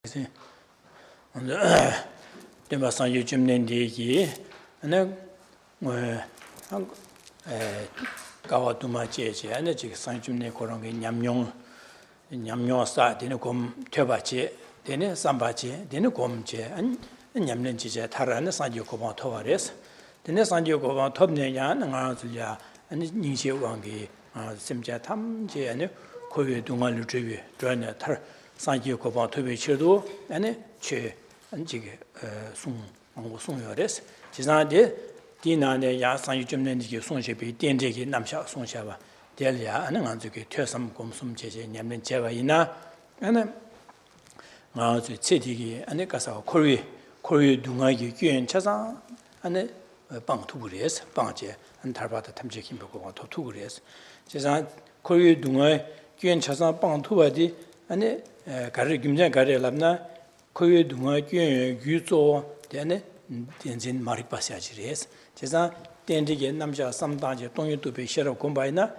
See, on the Devasan Yujimnendi, and then Gawatuma Jeje, and the Sanjumne Korongi, Nyamyon Star, Dinocom Tebache, Dene Sambache, Dinocom Je, and Yamlenche, Tara, and the Sanjo Coban Tovares, the Sanjo Coban Tobneyan, and Arzulia, and Nisha Wangi, Simja Tam Je, and Koyu Dungal Tribu, Joanna Tar. Sanji Koban Tobi Chido, and Che and Jig Sung Yores. Chisande, Dina, Ya San Jumnendi, Sonshipi, Dendiki, Namsha, Sonshava, Delia, and Anzuki, Tersam Gomsum Cheche, Yamin Javaina, and Mazu City, and the Casa, Kori Dungai, Yuen Chazan, and Bang Tugures, Bangje, and Tarbata Tamjikim to Tugures. Chisan, Kori Dungai, Yuen Chazan, Bang Tubadi, and Gary Gimjan Gary Labna, Koyu Dunga, Yuzo, then Denzin Maripassages. Chesa, Dendig, Namja, sometimes Tongue to be share of Combina,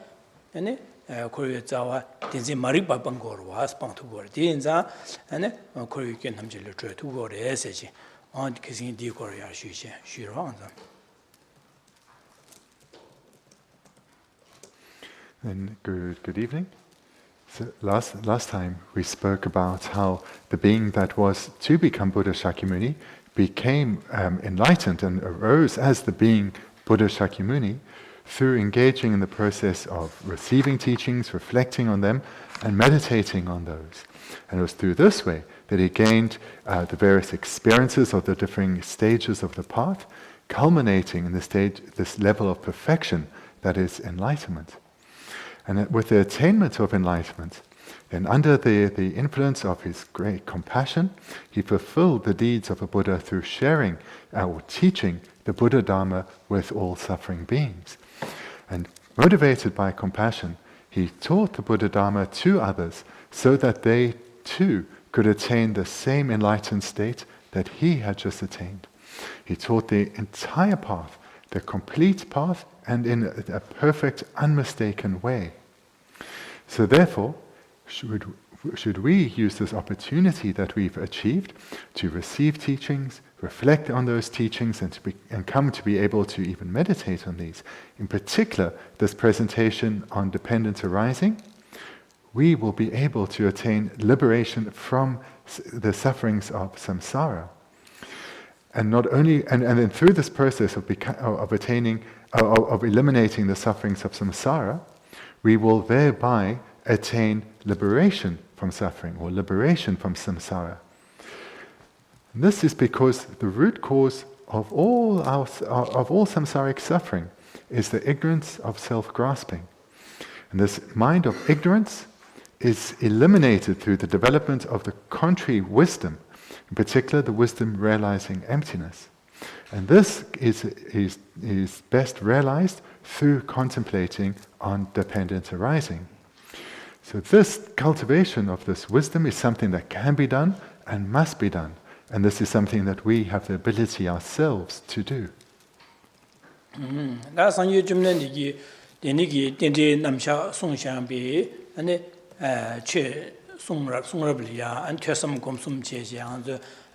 and Koyu Zawa, Denzin Maripa Bangor was bound to word Dinza, and Koyu can Namja to word essay on kissing the Korea, she runs. And good evening. So last time we spoke about how the being that was to become Buddha Shakyamuni became enlightened and arose as the being Buddha Shakyamuni through engaging in the process of receiving teachings, reflecting on them, and meditating on those. And it was through this way that he gained the various experiences of the different stages of the path, culminating in this level of perfection that is enlightenment. And with the attainment of enlightenment, then under the influence of his great compassion, he fulfilled the deeds of a Buddha through sharing or teaching the Buddha Dharma with all suffering beings. And motivated by compassion, he taught the Buddha Dharma to others so that they too could attain the same enlightened state that he had just attained. He taught the entire path, the complete path, and in a perfect, unmistaken way. So therefore, should we use this opportunity that we've achieved to receive teachings, reflect on those teachings, and come to be able to even meditate on these, in particular this presentation on dependent arising, we will be able to attain liberation from the sufferings of samsara. And not only, and then through this process of eliminating the sufferings of samsara, we will thereby attain liberation from suffering or liberation from samsara. And this is because the root cause of all samsaric suffering is the ignorance of self-grasping. And this mind of ignorance is eliminated through the development of the contrary wisdom, in particular the wisdom realizing emptiness. And this is best realized through contemplating on dependent arising. So this cultivation of this wisdom is something that can be done and must be done. And this is something that we have the ability ourselves to do.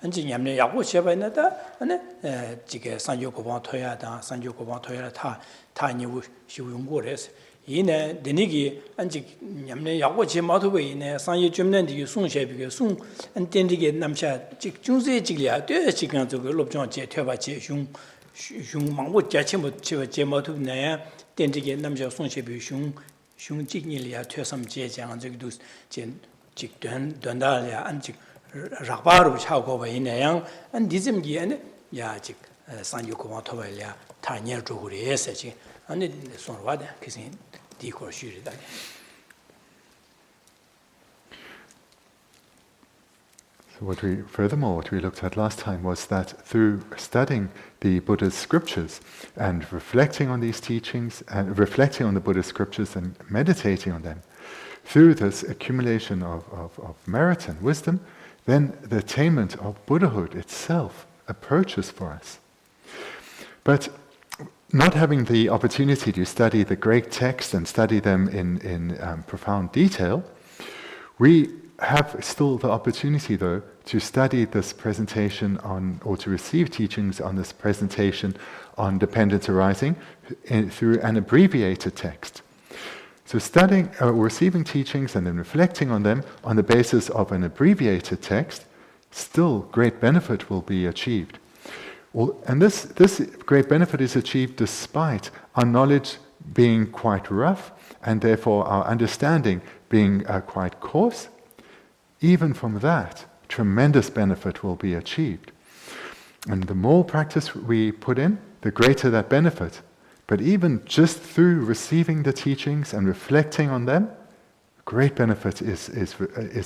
안지 냠네 야고 셔바이나다 아니 지게 산조 고방 토야다 산조 고방 토야라 타니 시용고레스 이네 데니기 안지 냠네 야고 제마도베 이네 산이 줌는디 송셰비게 송 안텐디게 남샤 직 중세 직리아 되 지간 저거 롭정 제 퇴바 제흉 망고 자체모 제마도네 텐디게 남샤 송셰비 흉 직니리아 퇴섬 제장 저기도 직된 된다야 안직 Rabaru Chago in a young and Dizimgian Yajik Sanjuko Tovalia, Tanya Juguri, Essay, and the Sonwada kissing Decor Shuri. So furthermore, what we looked at last time was that through studying the Buddha's scriptures and reflecting on these teachings and reflecting on the Buddha's scriptures and meditating on them, through this accumulation of merit and wisdom, then the attainment of Buddhahood itself approaches for us. But not having the opportunity to study the great texts and study them in profound detail, we have still the opportunity, though, to study this presentation on, or to receive teachings on this presentation on dependent arising through an abbreviated text. So studying or receiving teachings and then reflecting on them on the basis of an abbreviated text, still great benefit will be achieved. And this great benefit is achieved despite our knowledge being quite rough and therefore our understanding being quite coarse. Even from that, tremendous benefit will be achieved. And the more practice we put in, the greater that benefit. But even just through receiving the teachings and reflecting on them, great benefit is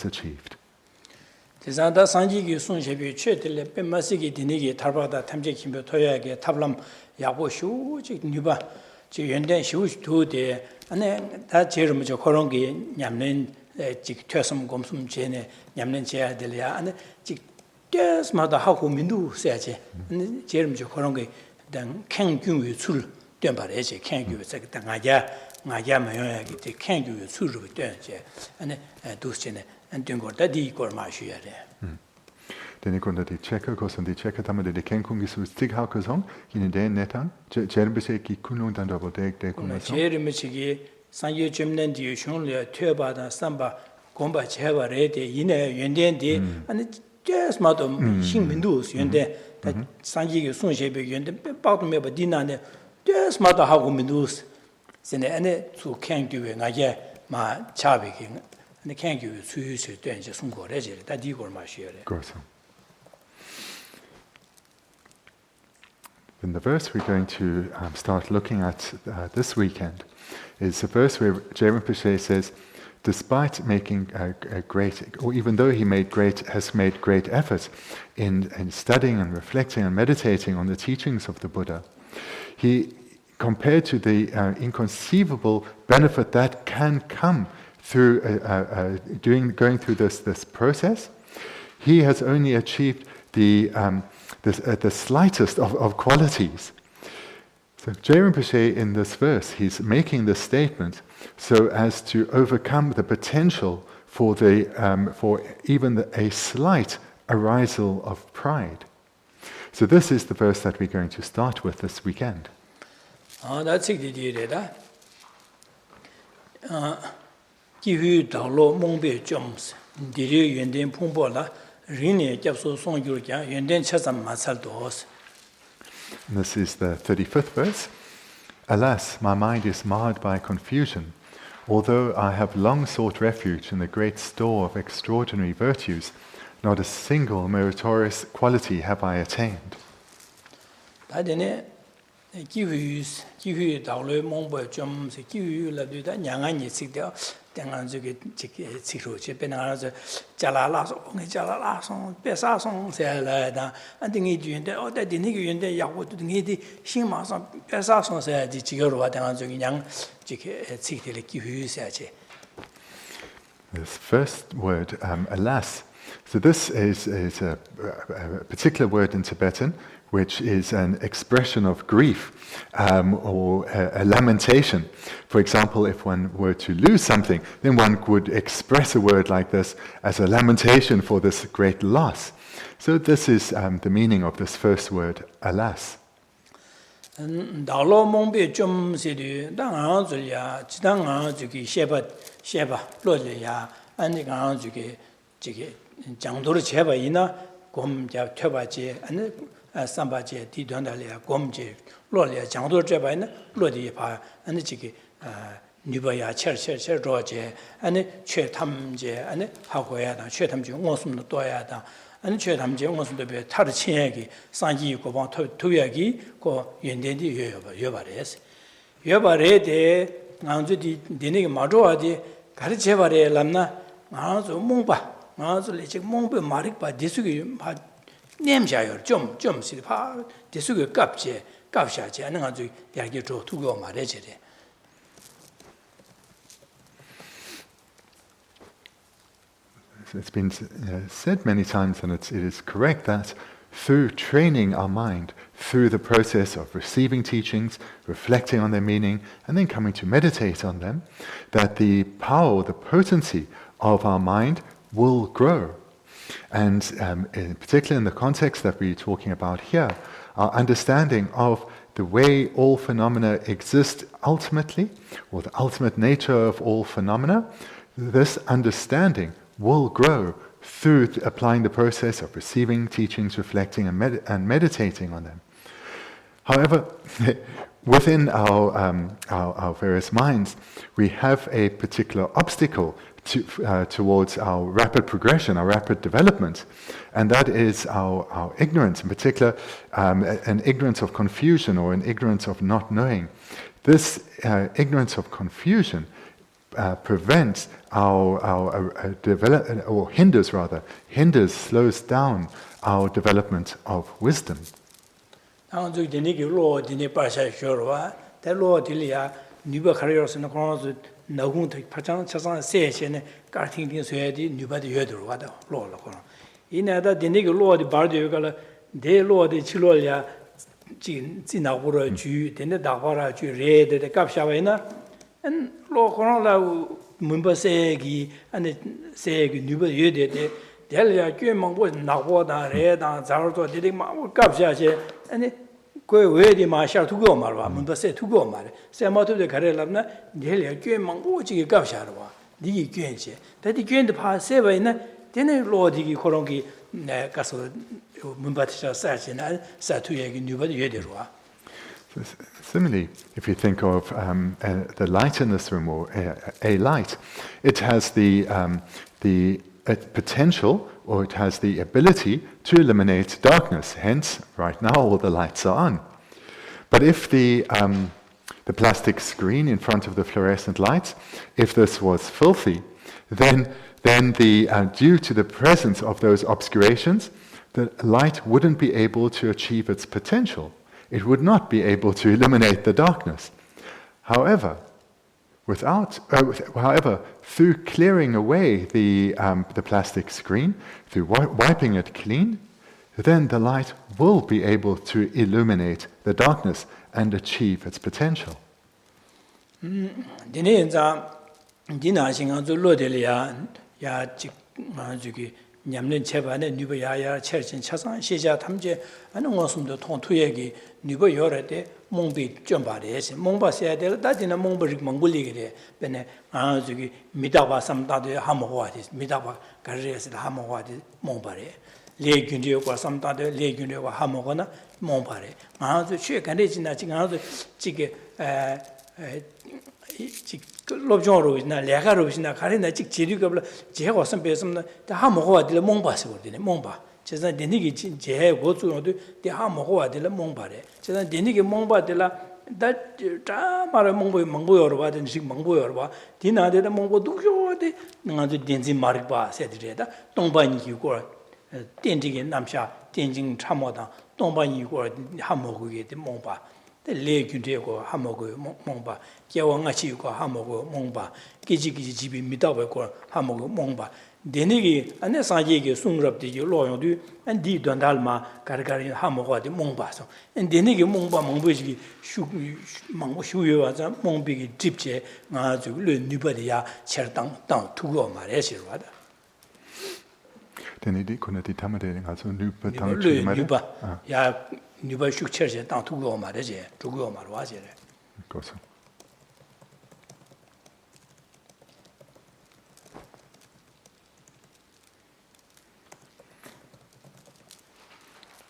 achieved. Tizanda sanjigi sunjebi chötile pemasigi dinigi tarbada tamje kimbe toyage tablam yago shu 직 뉴바 지 연대 shu 두데 안에 다 제름 저 그런 게 냠는 직 퇴섬 검숨 제네 냠는 제야 될야 안에 직 때스마다 하고 민두 써야지 안에 제름 저 그런 게당 캥규의 술 된바래지 캥규의 저 나야 마요야기 때 캥규의 술을 된제 안에 두스제네 Den kunde de checka kosan de checka tamade de kenkungi su stig haukason in den netan jerbese ki kunung dan double de kunason jerimechigi sanje jemnen di shonle töbada samba gomba chebare de ine yenden de ani jesma도 신민도 연대 sanji sunshebe yenden 빠도 메바 디나네 jes마도 하고 민도 세네 안에 수 캔규에 나게 마 차비기 And can't give you two just some good that you go my share. Then the verse we're going to start looking at this weekend is a verse where Geshe Rinpoche says, despite making a great, or even though he has made great effort in studying and reflecting and meditating on the teachings of the Buddha, he, compared to the inconceivable benefit that can come through going through this process, he has only achieved the slightest of qualities. So Geshe Rinpoche in this verse, he's making this statement so as to overcome the potential for even a slight arisal of pride. So this is the verse that we're going to start with this weekend. That's it. 기후 달로 몽베 점스 디리 연된 풍보라 리네 잡소 송규르자 연된 차삼 마살도스. This is the 35th verse. Alas, my mind is marred by confusion. Although I have long sought refuge in the great store of extraordinary virtues, not a single meritorious quality have I attained. 다데네 기후 달로 몽베 점스 기후라도다 냥안이 식대 당한 저기 지로지 배나서 잘라라서 배사송 세라다 안딩이 주인데 어디 니기 윤데 야고도 니디 신마서 배사송 세야지 지거로 와 당한 저기 양 지게 지들이 기후세야지. This first word, alas. So this is a particular word in Tibetan, which is an expression of grief or a lamentation. For example, if one were to lose something, then one would express a word like this as a lamentation for this great loss. So this is the meaning of this first word, alas. 달로 몽베 좀 세리 당아줄야 지당아 주기 셰바 로려야 아니 가 주기 지게 장도를 제바 이나 곰자 퇴바지 아니 삼바제 디던달이야 곰제 로려 장도를 제바 이나 로디 봐 아니 지게 뉴바야 철철철 로제 아니 최탐제 아니 하고야다 최탐제 원숨도 또야다 아니 최탐제 원숨도 배 타르 친야기 상지 고방 토야기 고 연된디 여바레스 여바레데 나주디 디네기 마조아디 가르제바레 람나 나주 몽바 나주리 지 몽베 마릭바 디수기 바 냄샤요 좀 시파 디수기 값샤지 아는 아주 야기 조 두고 말해지래. It's been said many times, and it is correct, that through training our mind, through the process of receiving teachings, reflecting on their meaning, and then coming to meditate on them, that the power, the potency of our mind will grow. And in particular in the context that we're talking about here, our understanding of the way all phenomena exist ultimately, or the ultimate nature of all phenomena, this understanding will grow through applying the process of receiving teachings, reflecting, and meditating on them. However, within our various minds, we have a particular obstacle towards our rapid progression, our rapid development, and that is our ignorance, in particular an ignorance of confusion or an ignorance of not knowing. This ignorance of confusion prevents our development, or hinders, slows down our development of wisdom. 나군 파장 차상 세세네 카팅딩 소야디 뉴바디 여들 와다 로로 코노 이나다 데니게 로디 바르디가 데 로디 치로야 진나고로 주 데네 다바라 주 레데 갑샤바이나 엔 로코노라 문바세기 아니 세기 뉴바디 여데데 델야 꾀망보 나고다 레다 자르도 데디 마 갑샤제 아니 그 외에디 마샤 두고 말봐 문바세 두고 말해 세마도데 가래랍나 델야 꾀망보지게 갑샤르와 니기 꾀지 데디 꾀인데 파 세바이나 데네 로디기 코롱기 네 가서 문바티샤 사지나 사투예기 뉴바디 여데로와. Similarly, if you think of the light in this room, or a light, it has the potential, or it has the ability to eliminate darkness. Hence, right now all the lights are on. But if the plastic screen in front of the fluorescent lights, if this was filthy, then due to the presence of those obscurations, the light wouldn't be able to achieve its potential. It would not be able to eliminate the darkness. However, through clearing away the plastic screen, through wiping it clean, then the light will be able to illuminate the darkness and achieve its potential. 냠는 제반에 뉴버야야 철진 차상 시자 탐제 하는 것음도 통투에기 뉴버 요래데 몽비 좀 바래시 몽바셔야 될 다지나 몽버리 몽불리게 베네 저기 미다바 삼다데 하모와디 미다바 가르에스 하모와디 몽바래 레균디오과 삼다데 레균디오과 하모거나 몽바래 아주 최근에 지나 지금 아주 지게 롭종으로나 레가로시나 가리나 직 지리가 제가 왔으면 배웠으면 다 먹어와들 몽바스 거든요 몽바 제가 데니기 제 고주도 다 먹어와들 몽바래 제가 데니기 몽바들라 다 말아 몽보여로 받은 식 몽보여로 봐 디나데다 몽보 두교데 나도 덴지 마르바 세드레다 동반이고 덴지게 남샤 덴징 참모다 동반이고 하모고게 몽바 레균되고 하모고 몽바 개왕아치고 하모고 몽바 기지기지 집이 미다고 하모고 몽바 데니기 안에 사제게 숭럽디 로용도 안디 돈달마 가르가리 하모고디 몽바서 데니기 몽바 몽보지 슈 몽보 슈여와자 몽비기 집제 아주 르 뉴버디야 철당 땅 두고 말해시로다 데니디 코네디 타마데링 아주 뉴버당 주마데 야 뉴버 슈처제 땅 두고 말해지 두고 말와지래 그렇죠.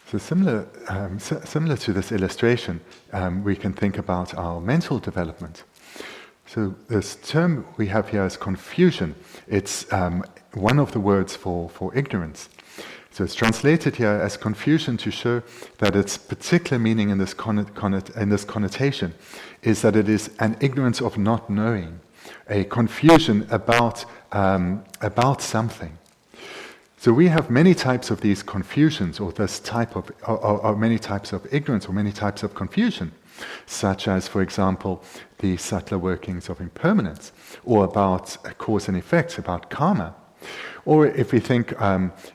So similar to this illustration, we can think about our mental development. So this term we have here is confusion. It's one of the words for ignorance. So it's translated here as confusion to show that its particular meaning in this connotation is that it is an ignorance of not knowing, a confusion about something. So we have many types of these confusions, or this type of, or many types of ignorance, or many types of confusion, such as, for example, the subtler workings of impermanence, or about cause and effect, about karma. Or if we think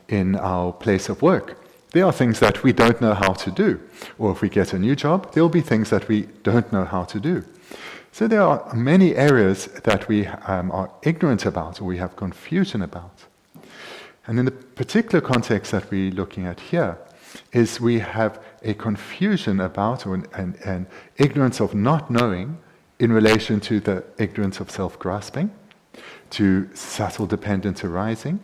in our place of work, there are things that we don't know how to do. Or if we get a new job, there will be things that we don't know how to do. So there are many areas that we are ignorant about, or we have confusion about. And in the particular context that we're looking at here, is we have a confusion about or an ignorance of not knowing in relation to the ignorance of self-grasping, to subtle dependence arising.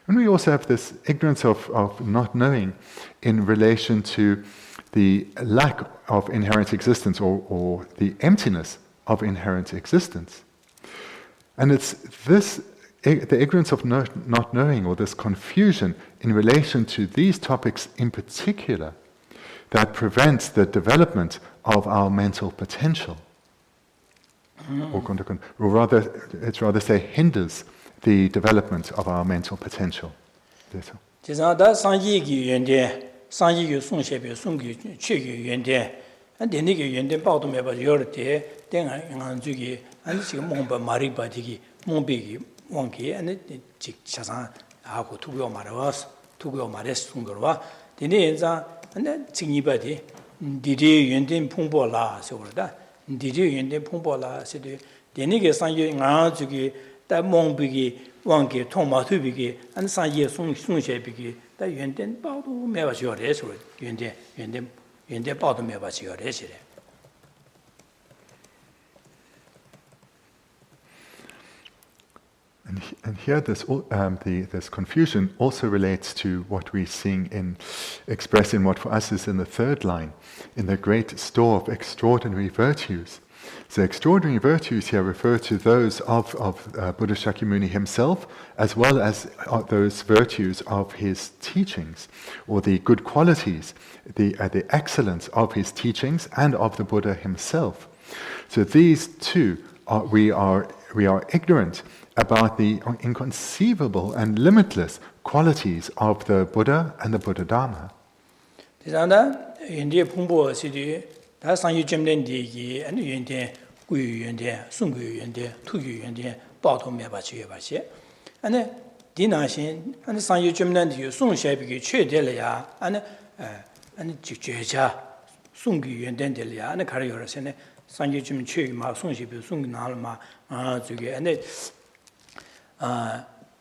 And we also have this ignorance of not knowing in relation to the lack of inherent existence or the emptiness of inherent existence. And it's this, the ignorance of not knowing, or this confusion in relation to these topics in particular, that prevents the development of our mental potential. Or rather, it's rather say hinders the development of our mental potential. 원기 안에 직 차상하고 투고 말했 순거와 디네자 안에 징이바디 디디 연된 풍보라 소르다 디디 연된 풍보라 세데 디네게 상이 나주기 다 몽비기 원기 통마투비기 안 상이 송셰비기 다 연된 바도 매바지어레 소르 연된 바도 매바지어레 시레 And here, this confusion also relates to what we're seeing expressed in what for us is in the third line, in the great store of extraordinary virtues. So extraordinary virtues here refer to those of Buddha Shakyamuni himself, as well as those virtues of his teachings, or the good qualities, the excellence of his teachings and of the Buddha himself. So these two we are ignorant about the inconceivable and limitless qualities of the Buddha and the Buddha Dharma.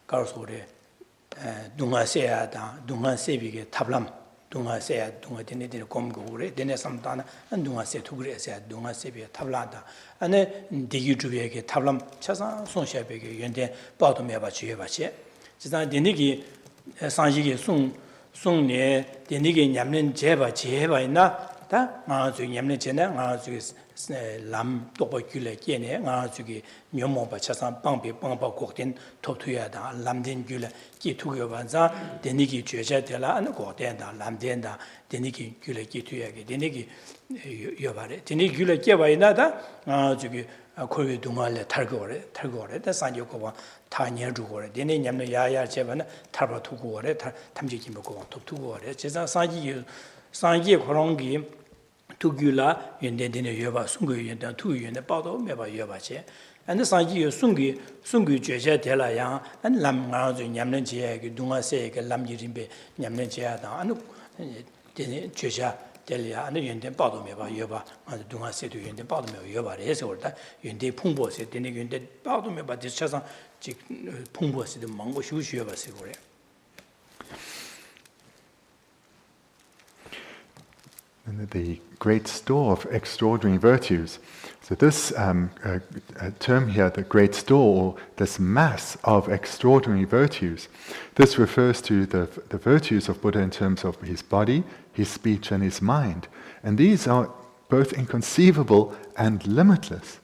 가르소레 동아세야다 동아세비게 탑람 동아세야 동아데네데 곰고레 데네 삼다나 동아세 투그레세 동아세비게 탑라다 안에 디유주베게 탑람 차상 송샤베게 연대 빠도 매바 주여바시 지단 데니기 상지게 송네 데니게 냠는 제바이나 다 마주 냠는 제나 마주 람 똑바퀴래 깨네 나주기 묘모바 차상 빵비 빵바 곡된 토투야다 람된 귤에 끼투겨 반자 데니기 죄자들라 안 고된다 람된다 데니기 귤에 끼투야게 데니기 여바래 데니기 귤에 깨바이나다 나주기 거기 동안에 탈거래 다 산jo고바 타녀주고래 데니 냠네 야야 제바나 탈바 투고래 탐지기 먹고 톱투고래 제자 산지 그런기 투규라 연대되는 여바 순구 연대 투유연대 빠도 매바 여바체 안데 상지 순구 죄제 될라야 안 람가주 냠는 지에 동아세 그 람지림베 냠는 지야다 안 되네 죄자 될야 안 연대 빠도 매바 여바 안 동아세도 연대 빠도 매바 여바래서 그렇다 연대 풍보세 되네 연대 빠도 매바 지차상 지 풍보세도 망고 쉬우쉬어바세 그래 And the great store of extraordinary virtues. So this term here, the great store, or this mass of extraordinary virtues, this refers to the virtues of Buddha in terms of his body, his speech, and his mind. And these are both inconceivable and limitless.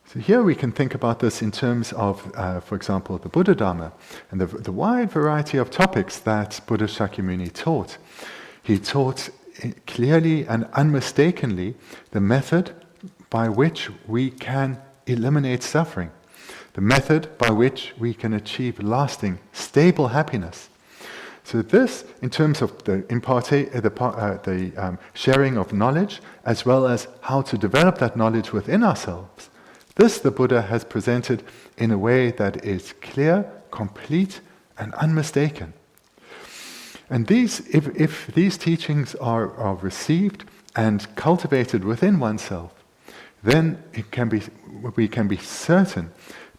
So here we can think about this in terms of, for example, the Buddha Dharma, and the wide variety of topics that Buddha Shakyamuni taught. He taught clearly and unmistakably the method by which we can eliminate suffering, the method by which we can achieve lasting, stable happiness. So this, in terms of the sharing of knowledge, as well as how to develop that knowledge within ourselves, this the Buddha has presented in a way that is clear, complete, and unmistaken. And these, if these teachings are received and cultivated within oneself, then we can be certain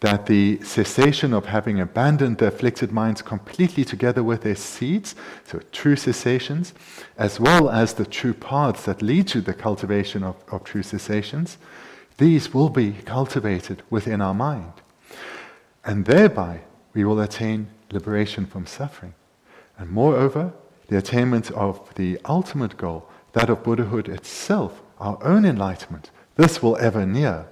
that the cessation of having abandoned the afflicted minds completely together with their seeds, so true cessations, as well as the true paths that lead to the cultivation of true cessations, these will be cultivated within our mind. And thereby we will attain liberation from suffering. And moreover, the attainment of the ultimate goal, that of Buddhahood itself, our own enlightenment, this will ever near.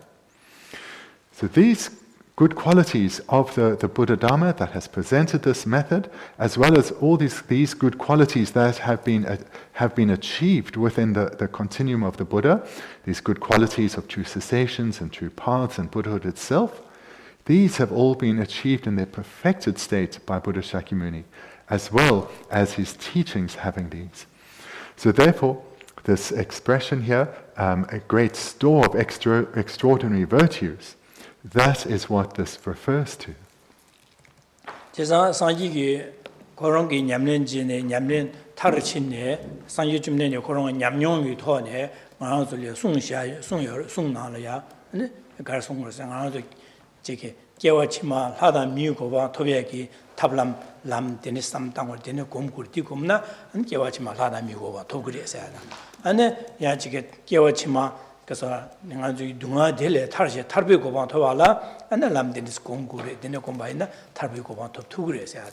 So these good qualities of the Buddha Dharma that has presented this method, as well as all these good qualities that have been achieved within the continuum of the Buddha, these good qualities of true cessations and true paths and Buddhahood itself, these have all been achieved in their perfected state by Buddha Shakyamuni, as well as his teachings having these. So therefore, this expression here, a great store of extraordinary virtues, that is what this refers to. 탑람 람 데니 삼땅을 데니 곰굴 디곰나 안 깨와치마 라다 미고와 도그리에서야 안에 야지게 깨와치마 그래서 내가 저기 둥아 델레 탈시 탈비 고방 토와라 안에 람 데니 곰굴에 데니 곰바이나 탈비 고방 토 투그리에서야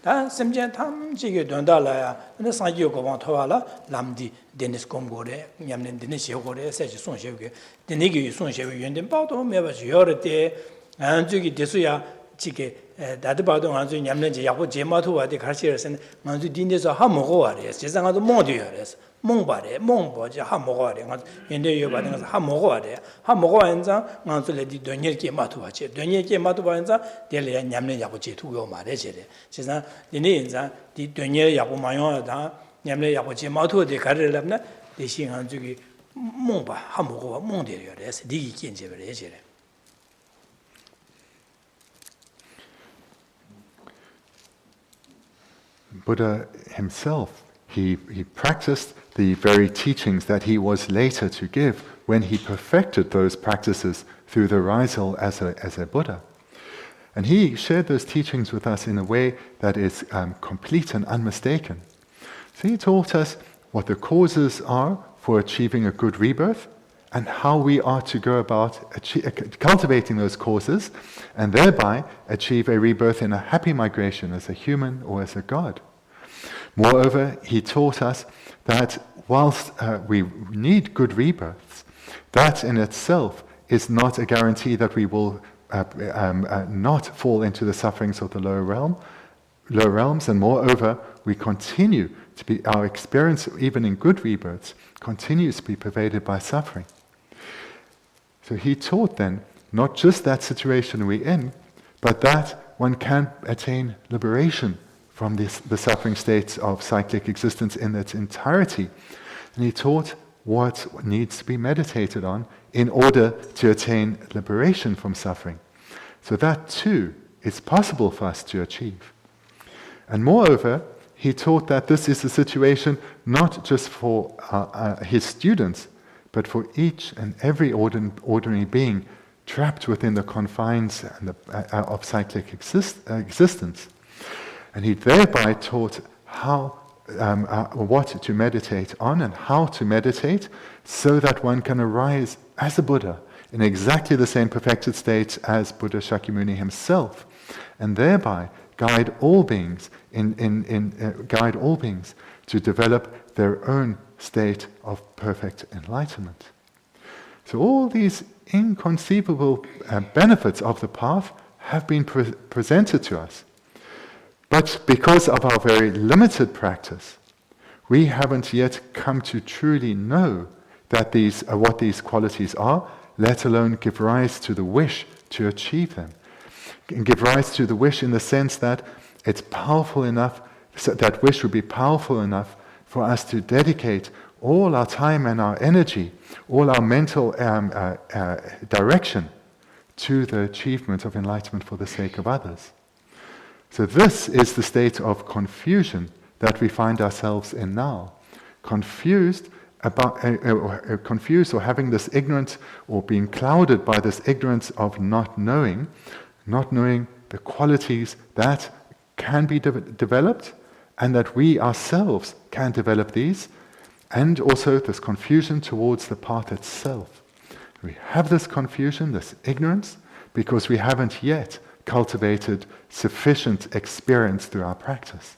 다 심지어 탐지게 된다라야 안에 사지 고방 토와라 람디 데니스 곰고레 냠는 데니 시고레 세지 손셰게 데니기 손셰게 연된 바도 매바지 여르때 안 저기 데수야 지게 다들 봐도 아주 냠는지 야고 제마도 와디 가르치려서는 아주 딘데서 하 먹어 와래. 세상아도 몽디여래서 몽바래. 몽보지 하 먹어 와래. 근데 요 받은 거 하 먹어 와래. 하 먹어 와인자 아주 레디 돈여게 마도 와지. 돈여게 마도 와인자 델레 냠는 야고 제투고 말해 제래. 세상 니네 인자 디 돈여 야고 마요다. 냠는 야고 제마도 데 가르려면 대신 아주기 몽바 하 먹어 와 몽디여래서 니기 견제를 해 제래. Buddha himself, he practiced the very teachings that he was later to give when he perfected those practices through the arisal as a Buddha. And he shared those teachings with us in a way that is complete and unmistaken. So he taught us what the causes are for achieving a good rebirth and how we are to go about cultivating those causes and thereby achieve a rebirth in a happy migration as a human or as a god. Moreover, he taught us that whilst we need good rebirths, that in itself is not a guarantee that we will not fall into the sufferings of the lower realms, and moreover, we continue to be, our experience even in good rebirths continues to be pervaded by suffering. So he taught then, not just that situation we're in, but that one can attain liberation from the suffering states of cyclic existence in its entirety. And he taught what needs to be meditated on in order to attain liberation from suffering. So that too is possible for us to achieve. And moreover, he taught that this is a situation not just for his students, but for each and every ordinary being trapped within the confines of cyclic existence. And he thereby taught how, what to meditate on and how to meditate so that one can arise as a Buddha in exactly the same perfected state as Buddha Shakyamuni himself, and thereby guide all beings guide all beings to develop their own state of perfect enlightenment. So all these inconceivable benefits of the path have been presented to us. But because of our very limited practice, we haven't yet come to truly know that what these qualities are, let alone give rise to the wish to achieve them. And give rise to the wish in the sense that it's powerful enough, so that wish would be powerful enough for us to dedicate all our time and our energy, all our mental direction to the achievement of enlightenment for the sake of others. So this is the state of confusion that we find ourselves in now. Confused or having this ignorance or being clouded by this ignorance of not knowing not knowing the qualities that can be developed, and that we ourselves can develop these, and also this confusion towards the path itself. We have this confusion, this ignorance, because we haven't yet cultivated sufficient experience through our practice.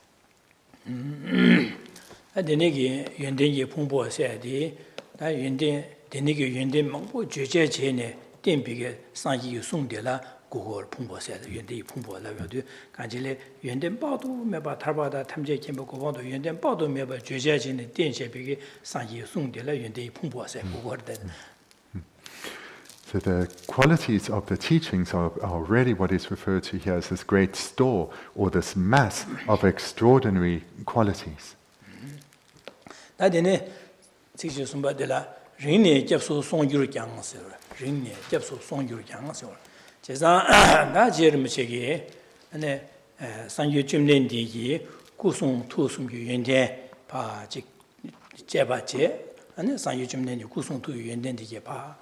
Google Pumbo said, Yundi Pumbo level, Kanjile, Yundin Bado, Meba Tarbada, Tamje Kimbo, Yundin Bado, Meba, Jujajin, Dinshe, Sanji Sung de la Yundi Pumbo said, So the qualities of the teachings are really what is referred to here as this great store, or this mass of extraordinary qualities. Nadine, Sishu Sumba de la Rini Japso Song Yurjang, Rini Japso Song Yurjang. 제가 나지르 미치기 안에 산유 쯤nen디기 구송 투송규 연대 바직 제바제 안에 산유 쯤nen디 구송 투 연대디게 바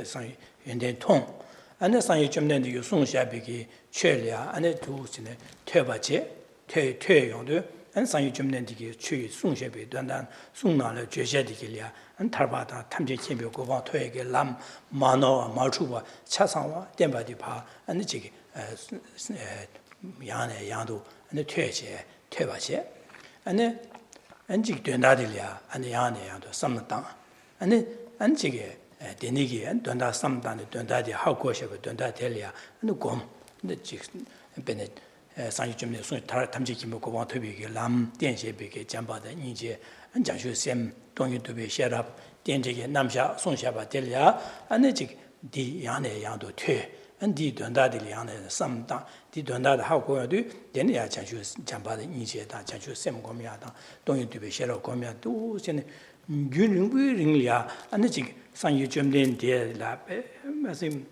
산유 연대 통 안에 산유 쯤nen디 송샤비기 최려 안에 두신에 퇴바제 퇴용도 안 산유 쯤nen디기 최 송샤비 단단 송나를 죄제디기랴 안 탈바다 탐제 캠비 고방 토에게 람 마노 마추바 차상와 덴바디 바 안에 지기 양의 양도 안에 퇴제 퇴바제 안에 안직 된다들이야 안에 양의 양도 삼당 안에 안직에 데니기 안 된다 삼단에 된다디 하고 싶어 된다 될이야 안에 곰 근데 지 베네 상유점에 손 탐제 캠비 고방 토비게 람 덴셰비게 잠바다 이제 안장슈 셈 동유도베 셰랍 덴제게 남샤 송샤바 델야 안에직 디 양의 양도 퇴 안디 된다들 양의 삼다 디 된다도 하고도 덴야 장슈 잠바다 이제다 장슈 셈 고미야다 동유도베 셰랍 고미야도 전에 균릉부링이야 안에직 상유점된 데라 말씀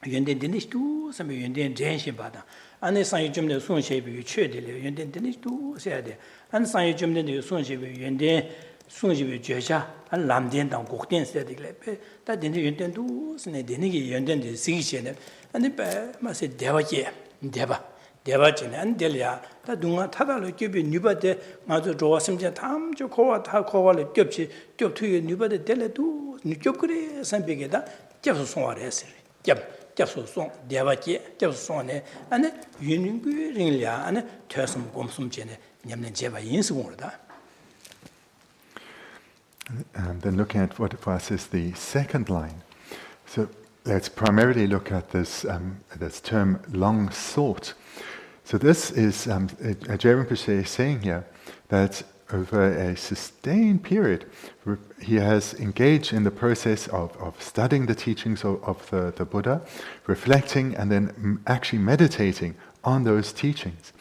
연된데니도 섬 연된 전시바다 안에 상유점의 손셰비 최대를 연된데니도 해야 돼 안 상유점의 손셰비 연된 송집의 죄자 안 람된당 곡된 세들래 다 되는 연된도 스네 되는게 연된데 시기시네 아니 배 마세 대바제 대바지네 안 될이야 다 누가 타달로 겹이 뉴바데 맞아 좋았으면 탐저 코와 다 코와를 겹치 겹투에 뉴바데 될래도 뉴겹 그래 선배게다 겹서 송화를 했어요 겹서 송 대바제 겹서 송네 아니 윤인구링이야 아니 퇴섬 곰숨제네 냠는 제바 인수공으로다. And then looking at what for us is the second line. So let's primarily look at this this term long sought. So this is Geshe Rinpoche is saying here that over a sustained period he has engaged in the process of studying the teachings of the Buddha, reflecting and then actually meditating on those teachings.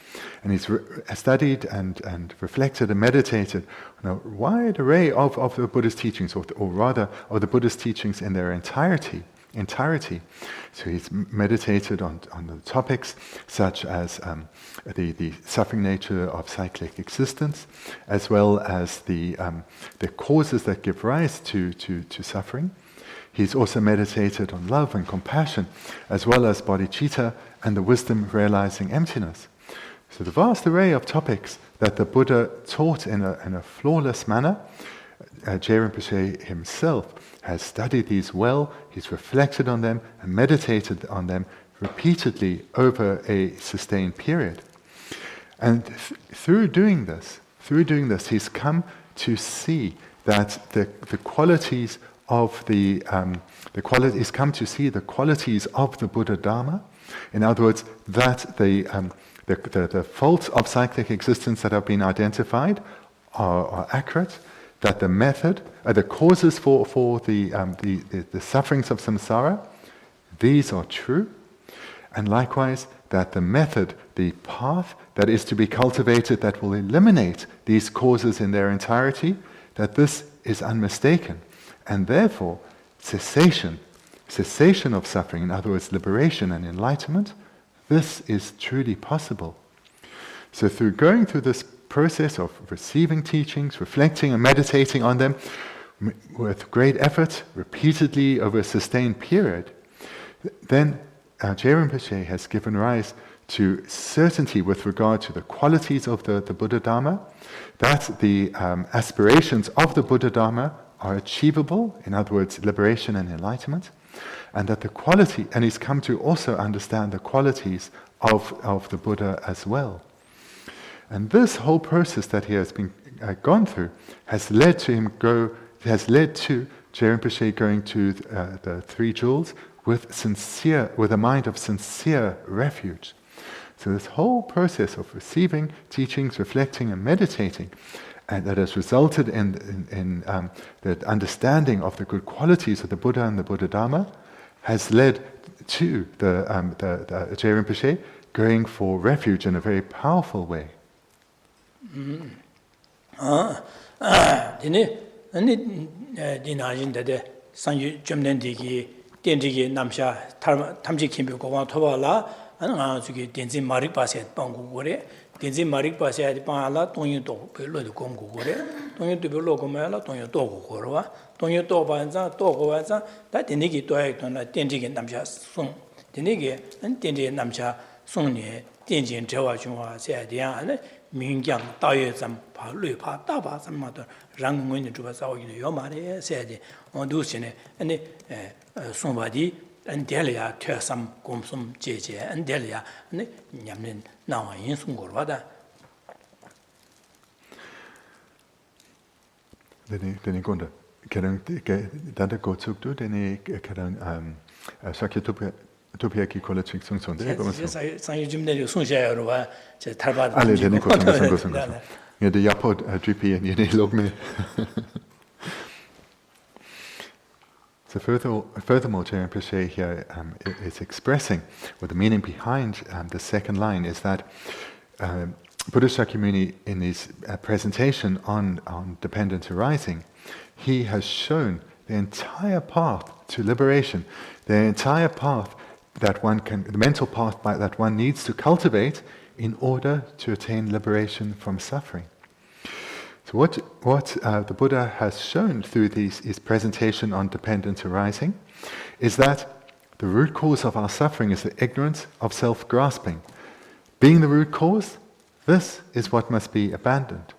And he's studied and reflected and meditated on a wide array of the Buddhist teachings, or rather of the Buddhist teachings in their entirety. So he's meditated on the topics such as the suffering nature of cyclic existence, as well as the causes that give rise to suffering. He's also meditated on love and compassion, as well as bodhicitta and the wisdom realizing emptiness. So the vast array of topics that the Buddha taught in a flawless manner, Geshe Rinpoche himself has studied these well, he's reflected on them and meditated on them repeatedly over a sustained period. And through doing this, he's come to see that the qualities of he's come to see the qualities of the Buddha Dharma. In other words, that the faults of cyclic existence that have been identified are accurate, that the method, the causes for the sufferings of samsara, these are true, and likewise that the method, the path that is to be cultivated that will eliminate these causes in their entirety, that this is unmistaken, and therefore cessation of suffering, in other words liberation and enlightenment, this is truly possible. So through going through this process of receiving teachings, reflecting and meditating on them with great effort, repeatedly over a sustained period, then Geshe Rinpoche has given rise to certainty with regard to the qualities of the Buddha Dharma, that the aspirations of the Buddha Dharma are achievable, in other words, liberation and enlightenment, and that the quality, and he's come to also understand the qualities of the Buddha as well. And this whole process that he has been gone through has led to Geshe Rinpoche going to the Three Jewels with a mind of sincere refuge. So this whole process of receiving teachings, reflecting and meditating, and that has resulted in the understanding of the good qualities of the Buddha and the Buddha Dharma, has led to the Geshe Rinpoche going for refuge in a very powerful way. Tenzin marik pasya di paa la tongyo to pe lo di gom gu gore, tongyo to pe lo gom la tongyo to gu gore wa, tongyo to pa zang to gu wa zang, da teni ki toya ki tona tenji namsha song, teni ki tenji namsha song ni tenji zhewa chungwa siya diyan ming kyang da yue zam pa lui pa da pa zam ma to rang ngun ni zhuba sao yin yo ma re siya di, on du si ne, song pa di Andelia Tersam Gomsum Jeje, Andelia, Yamin Nawa in Sungurvada. Den I gunda, kan den der går tog du, den I kan Sakya Topiaki Kollege Sung det går så. Sang ju jumne ju sunja ro wa, je tarba. Alle den I går sung. Ja, det jag på GP and you log me. So furthermore, Geshe Rinpoche here is expressing, or the meaning behind the second line is that Buddha Shakyamuni, in his presentation on dependent arising, he has shown the entire path to liberation, the entire path that the mental path that one needs to cultivate in order to attain liberation from suffering. So what the Buddha has shown through his presentation on dependent arising is that the root cause of our suffering is the ignorance of self-grasping. Being the root cause, this is what must be abandoned.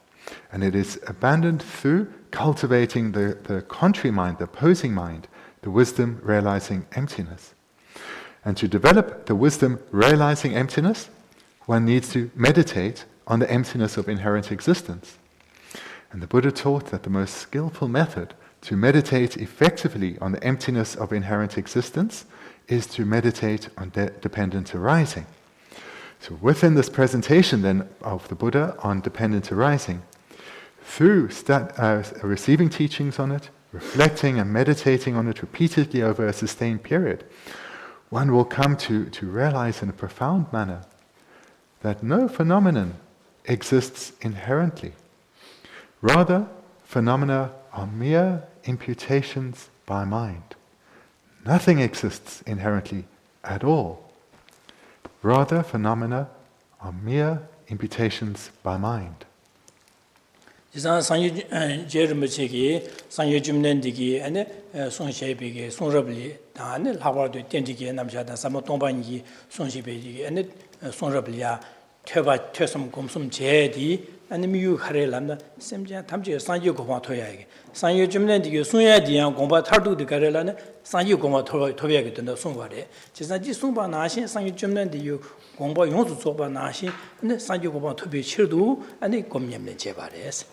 And it is abandoned through cultivating the contrary mind, the opposing mind, the wisdom realizing emptiness. And to develop the wisdom realizing emptiness, one needs to meditate on the emptiness of inherent existence. And the Buddha taught that the most skillful method to meditate effectively on the emptiness of inherent existence is to meditate on dependent arising. So within this presentation then of the Buddha on dependent arising, through receiving teachings on it, reflecting and meditating on it repeatedly over a sustained period, one will come to realize in a profound manner that no phenomenon exists inherently. Rather, phenomena are mere imputations by mind. Nothing exists inherently at all. Rather, phenomena are mere imputations by mind. Sangyu Jerumachiki, Sangyu Jumnendiki, and Songshebiki, Songrabli, and Haward Tentiki, Namshada, Samatombangi, Songshebiki, and Songrablia, Tesum Gomsum Jedi, and the Mu Harelam, Semja Tamji, Sanyu Goma Toyag, Sanyu Jumnendiki, Sunyadi, and Gomba Tardu de Garelan, Sanyu Goma Toyag and the Songware. Chisaji Sumba Nashi, Sanyu Jumnendi, Gomba Yonsu Soba Nashi, and the Sanyu Goma to be Chirdu, and the Gomiam Jebares.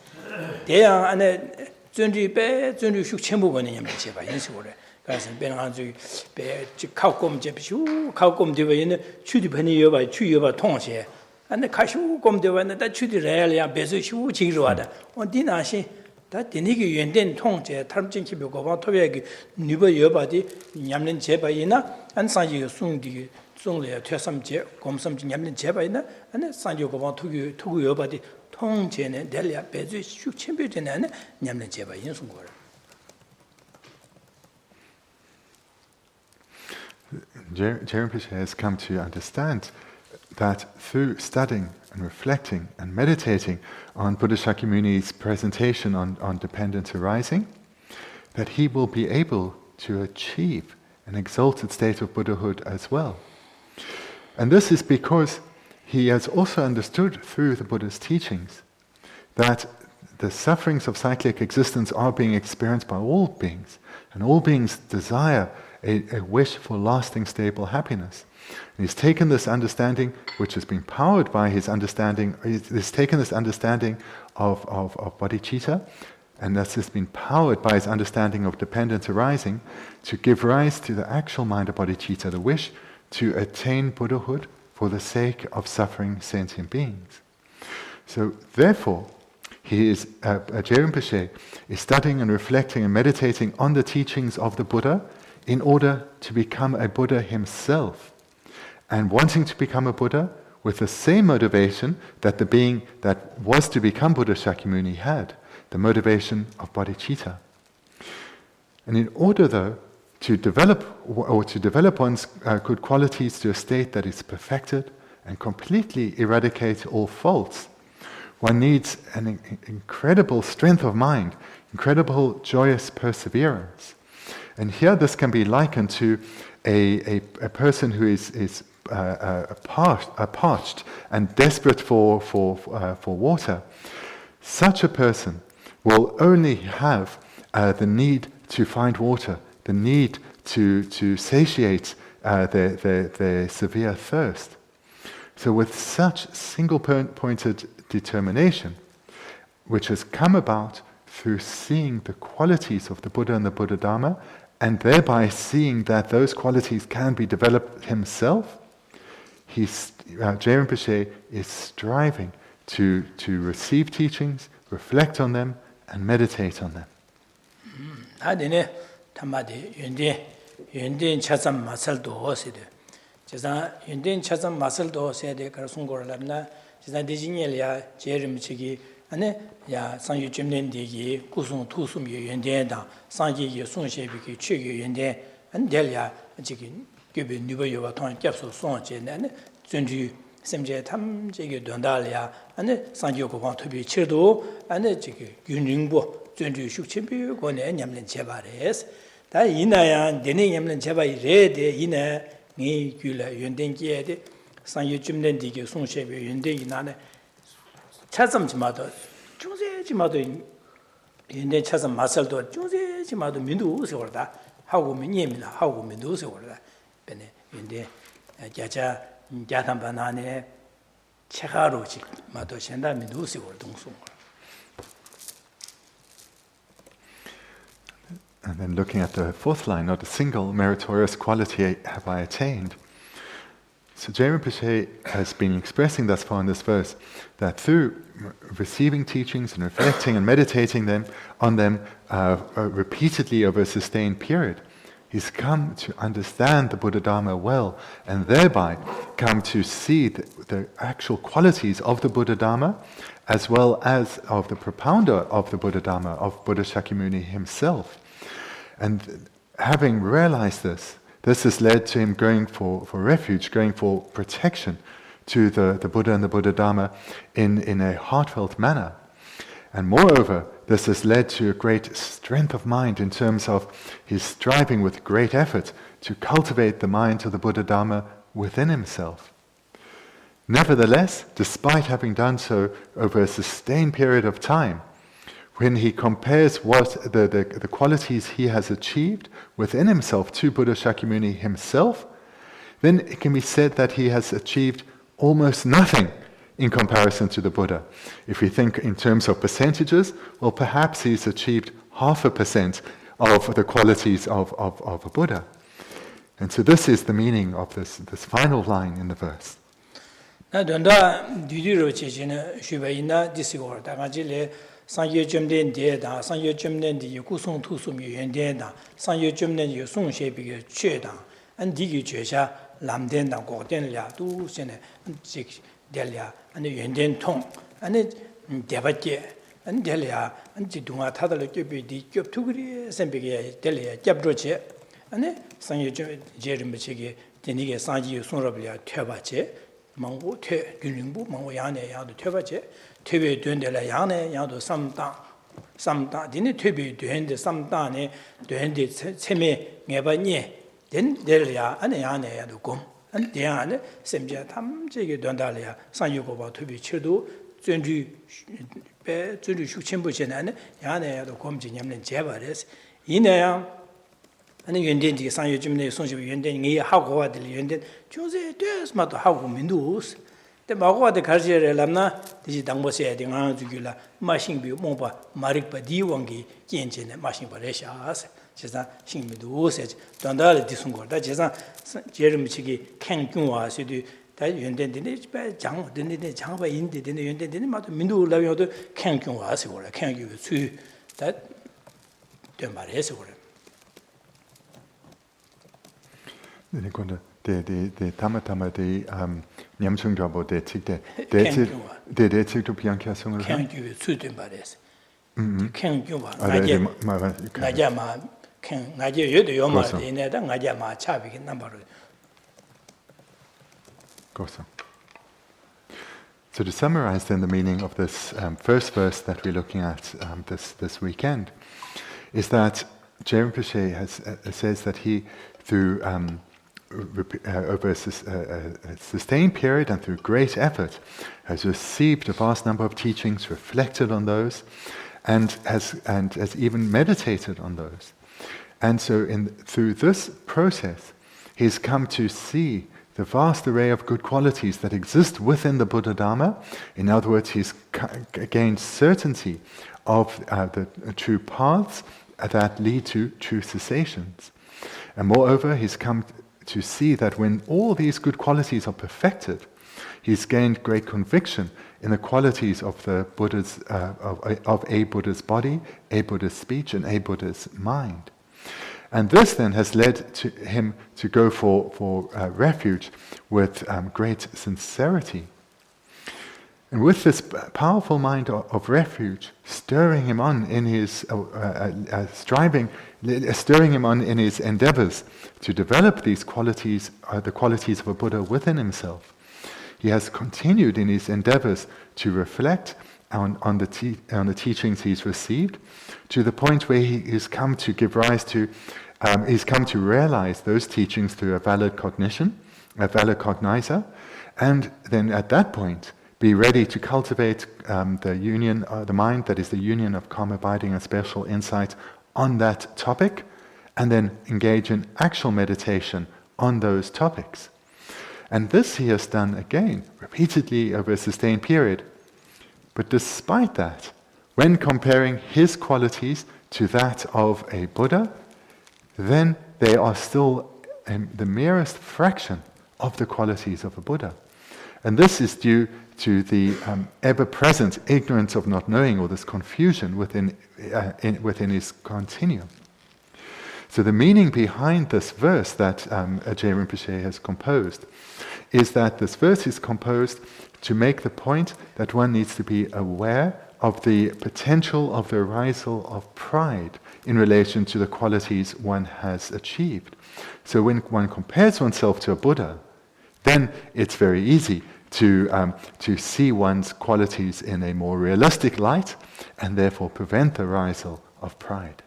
They are an Zunji Bear, Zunju Chimbugan in Jeba, Insure. Benanzu, Kaukom Jepshu, Kaukom Divine, Chudipenny by Chuyuba Tonche, and the Kashu Gom Divine that Chudirelia, Bezu Chiruada, on Dinashi, that the Niki and then Tonche, Tarjin Kibuko, Tobiag, Nuba Yobadi, Yamlin Jebaina, and Sanju soon the Songlia, Tesam Je, Gomsam Yamlin Jebaina, and Sanju go to Yobadi. Geshe Rinpoche has come to understand that through studying and reflecting and meditating on Buddha Shakyamuni's presentation on dependent arising, that he will be able to achieve an exalted state of Buddhahood as well. And this is because he has also understood through the Buddha's teachings that the sufferings of cyclic existence are being experienced by all beings, and all beings desire a wish for lasting, stable happiness. And he's taken this understanding, which has been powered by his understanding, he's taken this understanding of bodhicitta, and that's just been powered by his understanding of dependence arising, to give rise to the actual mind of bodhicitta, the wish to attain Buddhahood for the sake of suffering sentient beings. So therefore, Geshe Rinpoche is studying and reflecting and meditating on the teachings of the Buddha in order to become a Buddha himself, and wanting to become a Buddha with the same motivation that the being that was to become Buddha Shakyamuni had, the motivation of bodhicitta. And in order, though, to develop one's good qualities to a state that is perfected and completely eradicate all faults, one needs an incredible strength of mind, incredible joyous perseverance. And here this can be likened to a person who is parched and desperate for water. Such a person will only have the need to find water, the need to satiate their severe thirst. So with such single-pointed determination, which has come about through seeing the qualities of the Buddha and the Buddha Dharma, and thereby seeing that those qualities can be developed himself, Geshe Rinpoche is striving to receive teachings, reflect on them, and meditate on them. 야 상유 점된디기 구송 투숨 연대다 상기기 송셰비기 최기 연대 안델야 지금 교배 뉴버요와 통 겹소 송제네 전주 semje tham jege dondalya ane sangyo ko bang thubi chirdo ane jege yunringbo zönju shukchimbi ko ne nyamlen chebares da inaya dene nyamlen chebai re de ina ngi gyula yundengye de sangyo jumden dige songshebe yunde inane 차sam지마도 중세지마도 인데 차삼 마살도 중세지마도 민두서 그러다 하고 민예미나 하고 민두서 그러다 베네 인데 자자 야담반안에 체가로지 마도 현다 민두서 그러동송. And then looking at the fourth line, not a single meritorious quality have I attained. So Geshe Rinpoche has been expressing thus far in this verse that through receiving teachings and reflecting and meditating on them repeatedly over a sustained period, he's come to understand the Buddha Dharma well, and thereby come to see the actual qualities of the Buddha Dharma, as well as of the propounder of the Buddha Dharma, of Buddha Shakyamuni himself. And having realized this has led to him going for refuge, going for protection to the Buddha and the Buddha Dharma in a heartfelt manner. And moreover, this has led to a great strength of mind in terms of his striving with great effort to cultivate the mind of the Buddha Dharma within himself. Nevertheless, despite having done so over a sustained period of time, when he compares what the qualities he has achieved within himself to Buddha Shakyamuni himself, then it can be said that he has achieved almost nothing in comparison to the Buddha. If we think in terms of percentages, well, perhaps he's achieved 0.5% of the qualities of a Buddha. And so this is the meaning of this final line in the verse. 상여 점된 데다 상여 점된 데 구송 투숨 유연된다 상여 점된 유 송셰비게 최다 안디기 죄샤 람된다 고된랴 두세네 직 델랴 안에 연된 통 안에 대바께 안델랴 안지 동아 타들 껴비디 껴투그리 셈비게 델랴 짭조체 안에 상여 제름비게 데니게 상지 송럽랴 퇴바체 망고 퇴 균링부 망고 야네 야도 퇴바체 퇴비 된데라 양네 양도 삼다 디네 퇴비 된데 삼다네 된데 세메 녜바니 된데랴 안에 양네 야도 곰 안 대안에 셈자 탐제게 된다려야 상유고바 투비 치도 전주 배 전주 숙침부 전에 야내야도 검진념는 제발해서 이내야 아니 연된지 상유쯤내 손집 연된이 하고 와들 연된 조세 됐마도 하고 민두스 때 마고와데 가르제를 람나 디지 당보세야 딩아 주길라 마싱비 몽바 마릭바 디왕기 겐제네 마싱바레샤스 제사 신미도세 단달 디순고다 제사 제름치기 캥균와시도 다 연된데네 장 된데 장바 인데네 연된데네 마도 민두라요도 캥균와시 고라 캥규 수다 된 말해서 그래 네, 근데 대 타마타마 대 냠충자보 대 책대 대 책도 비앙케 성을 캥규 수된 말해서 캥규와 나제 나자마 캥 나제 여도 요마데 내다 나자마 차비게 남바로 고소. So to summarize then the meaning of this first verse that we're looking at this weekend is that Geshe Rinpoche says that he, through over a sustained period and through great effort, has received a vast number of teachings, reflected on those, and has even meditated on those. And so through this process, he's come to see the vast array of good qualities that exist within the Buddha Dharma. In other words, he's gained certainty of the true paths that lead to true cessations. And moreover, he's come to see that when all these good qualities are perfected, he's gained great conviction in the qualities of the Buddha's of a Buddha's body, a Buddha's speech, and a Buddha's mind. And this then has led to him to go for refuge with great sincerity. And with this powerful mind of refuge, stirring him on in his stirring him on in his endeavors to develop these qualities, the qualities of a Buddha within himself, he has continued in his endeavors to reflect on the teachings he's received, to the point where he has come to give rise to, he's come to realize those teachings through a valid cognition, a valid cognizer, and then at that point be ready to cultivate the union, the mind that is the union of calm abiding and special insight on that topic, and then engage in actual meditation on those topics. And this he has done again, repeatedly over a sustained period. But despite that, when comparing his qualities to that of a Buddha, then they are still the merest fraction of the qualities of a Buddha. And this is due to the ever-present ignorance of not knowing, or this confusion within his continuum. So the meaning behind this verse that Geshe Rinpoche has composed is that this verse is composed to make the point that one needs to be aware of the potential of the arisal of pride in relation to the qualities one has achieved. So when one compares oneself to a Buddha, then it's very easy to see one's qualities in a more realistic light, and therefore prevent the arisal of pride.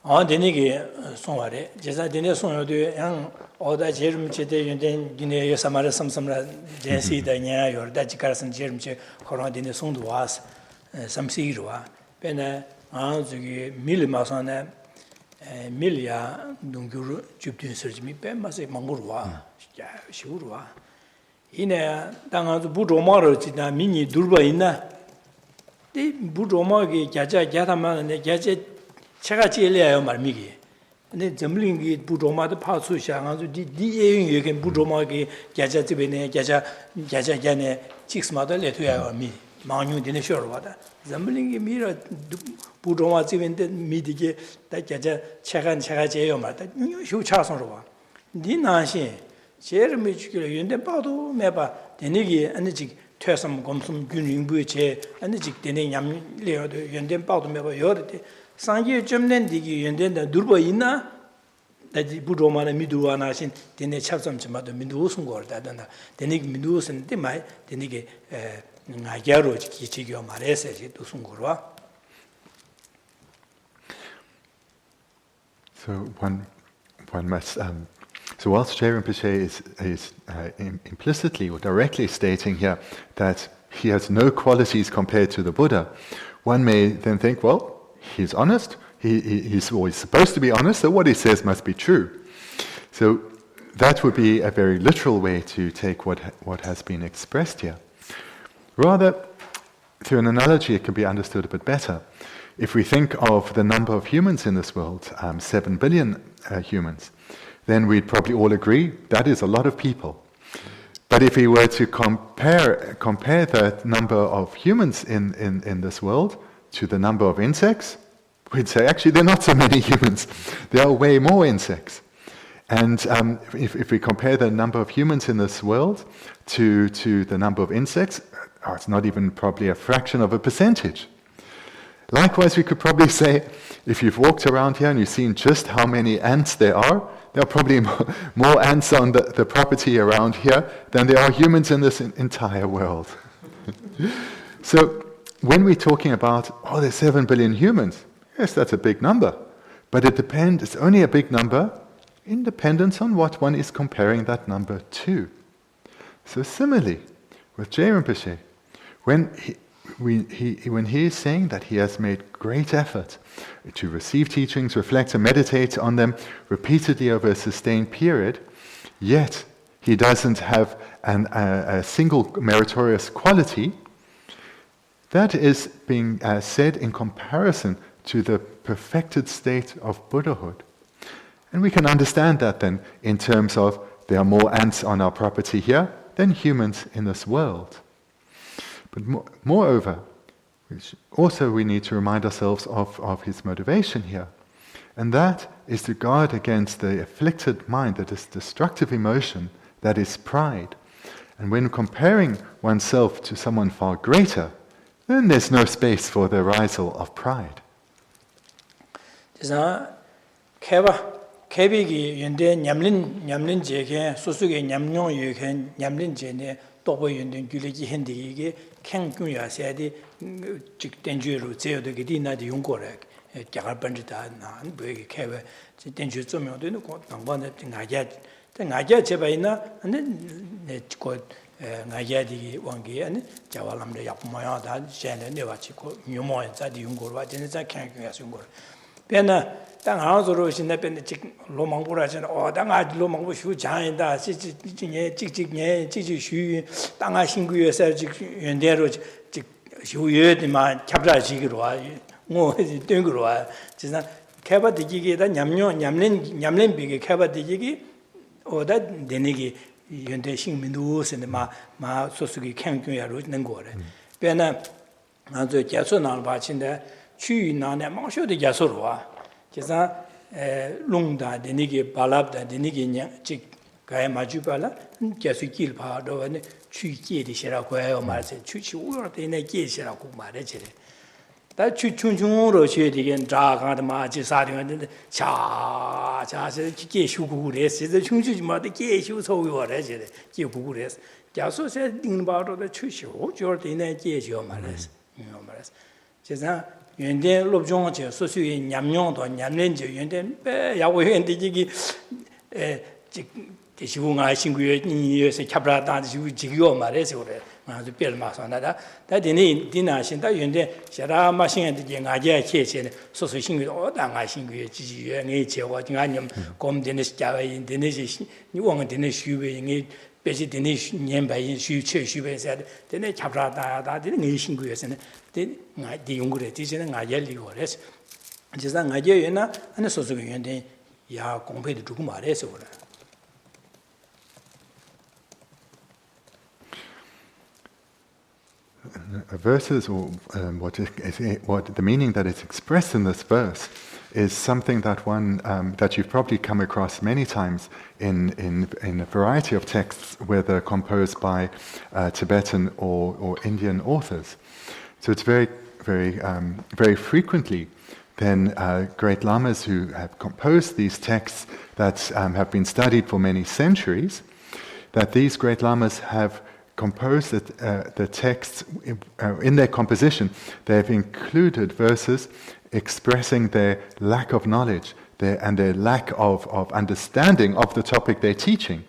데니게 송와레 제사 데네 송요도 양 오다 제름체데 연된 기네 요사마르 삼삼라 제시다냐 요르다 지카르슨 제름체 코로나 데네 송도 와스 삼시르와 베네 아주기 밀마선에 밀야 동규르 줍든 서지미 뱀마세 망고르와 시우르와 이네 당아주 부조마르 지나 미니 둘바 있나 이 부조마게 자자 자다만네 자제 제가 제일이에요 말미기 근데 점링기 부조마도 파수 샹아주 디에용 여기 부조마게 자자 집에네 자자자네 직스마도 레토야 미 망뉴디네 쇼르와다 점링기 미라 부조마 집인데 미디게 다 자자 제가 제요 말다 효차선으로 니나시 제일 미치기로 연대 봐도 매봐 되니기 아니지 퇴섬 검숨 균인부의 제 아니지 되네 냠려도 연대 봐도 매봐 여르데 상계 점낸 디기 연대다 durba 있나 다지 부조마나 미두와나신 되네 찹섬쯤마도 미두우슨 거다다 되니기 미두우슨데 마이 되니기 나야로 기치교 말해서지 두슨 거와 So one must So whilst Geshe Rinpoche is implicitly or directly stating here that he has no qualities compared to the Buddha, one may then think, well, he's honest, he's always supposed to be honest, so what he says must be true. So that would be a very literal way to take what has been expressed here. Rather, through an analogy, it can be understood a bit better. If we think of the number of humans in this world, 7 billion humans, then we'd probably all agree that is a lot of people. But if we were to compare the number of humans in this world to the number of insects, we'd say actually there are not so many humans. There are way more insects. And if we compare the number of humans in this world to the number of insects, it's not even probably a fraction of a percentage. Likewise, we could probably say, if you've walked around here and you've seen just how many ants there are probably more ants on the property around here than there are humans in this entire world. So when we're talking about, there's 7 billion humans, yes, that's a big number. But it's only a big number in dependence on what one is comparing that number to. So similarly, with Geshe Rinpoche, when he is saying that he has made great effort to receive teachings, reflect and meditate on them repeatedly over a sustained period, yet he doesn't have a single meritorious quality, that is being said in comparison to the perfected state of Buddhahood. And we can understand that then in terms of there are more ants on our property here than humans in this world. But moreover, also we need to remind ourselves of his motivation here. And that is to guard against the afflicted mind, that is destructive emotion, that is pride. And when comparing oneself to someone far greater, then there's no space for the arisal of pride. Kebigi yunde nyamlin jeke susuge nyamnyon yuken nyamlin jene tobo yunde gyuleji hendige ken gyuya sedi jik denjuru zeodo gidi na di yungore jagar bandita na bege kebe denju zomyo de ko nangban de ngaja jebaina ane ne ko ngaja di wangi ane jawalam de yapmoya da jene ne wachi ko nyumo za di yungore wa jene za ken gyuya yungore pena当行做现在变得这罗芒布了，现在当俺罗芒布修强的，这年这修，当俺新个月在这原点了这修月的嘛，差不多几个罗，我对个罗，就是开发的几个，但年比个开发的几个，的那个原点新民都是的嘛说是个看军也路能过的，别呢，俺这结束那吧，现在去那呢，忙修的结束了啊。就是龙的那个巴拉的那个人，这该马就巴拉，就是吉巴的那去接的些了，快要马上去我的那接些了，古马的去的。但去穷了去的人，咋干的嘛？就啥的那恰是接修古的，现在穷就嘛的接修超越了去的，接古的。假说是领导的去修，就是那接修嘛的，嘛的，就是。原点陆中就说属于娘到娘人就原点要为原点这个这是我新个月你是差不多大的就几个月嘛的时候的啊就别了嘛算的但的那现在原点现在嘛现在的俺家切切的说是新个月当俺新个月几月俺切我就俺们我们的家外的那些你我们的那虚伪俺别是的那年白虚伪啥的的那差不多大的俺新个月是呢的俺的用过的这些俺也理过的就是俺家人呢俺说是个原点也公平的主嘛的时候了Verses, or what the meaning that is expressed in this verse, is something that that you've probably come across many times in a variety of texts, whether composed by Tibetan or Indian authors. So it's very, very, very frequently then great lamas who have composed these texts that have been studied for many centuries, that these great lamas have composed the texts in their composition. They have included verses expressing their lack of knowledge, and their lack of understanding of the topic they're teaching.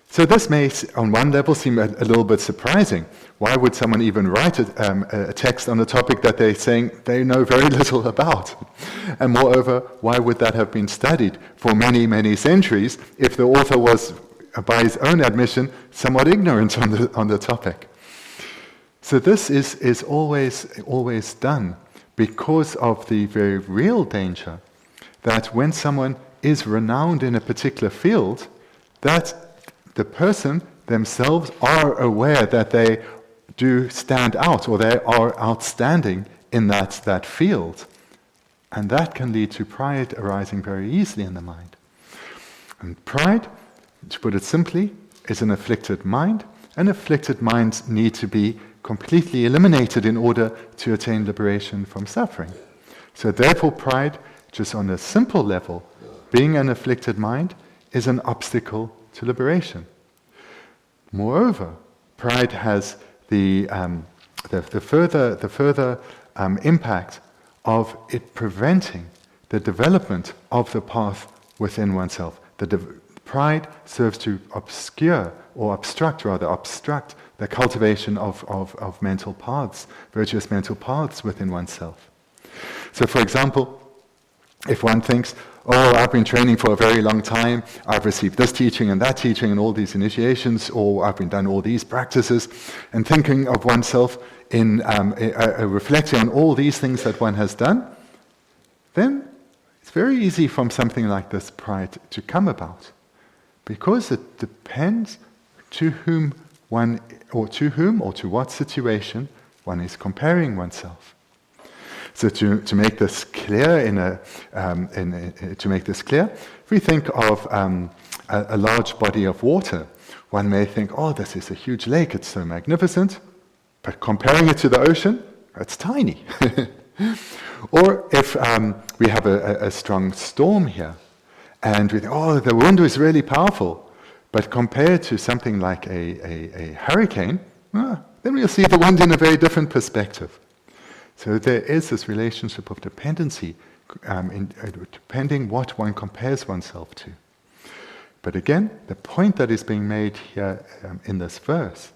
So this may, on one level, seem a little bit surprising. Why would someone even write a text on a topic that they're saying they know very little about? And moreover, why would that have been studied for many, many centuries if the author was, by his own admission, somewhat ignorant on the topic? So this is always done because of the very real danger that when someone is renowned in a particular field, that the person themselves are aware that they do stand out, or they are outstanding in that field. And that can lead to pride arising very easily in the mind. And pride, to put it simply, is an afflicted mind, and afflicted minds need to be completely eliminated in order to attain liberation from suffering. So therefore pride, just on a simple level, being an afflicted mind, is an obstacle to liberation. Moreover, pride has the further impact of it preventing the development of the path within oneself. Pride serves to obstruct the cultivation of mental paths, virtuous mental paths within oneself. So, for example, if one thinks, oh, I've been training for a very long time, I've received this teaching and that teaching and all these initiations, or I've been done all these practices, and thinking of oneself in reflecting on all these things that one has done, then it's very easy from something like this pride to come about, because it depends to whom or to what situation one is comparing oneself. So to make this clear, if we think of a large body of water, one may think, oh, this is a huge lake, it's so magnificent, but comparing it to the ocean, it's tiny. Or if we have a strong storm here, and we think, oh, the wind is really powerful, but compared to something like a hurricane, then we'll see the wind in a very different perspective. So there is this relationship of dependency, depending what one compares oneself to. But again, the point that is being made here in this verse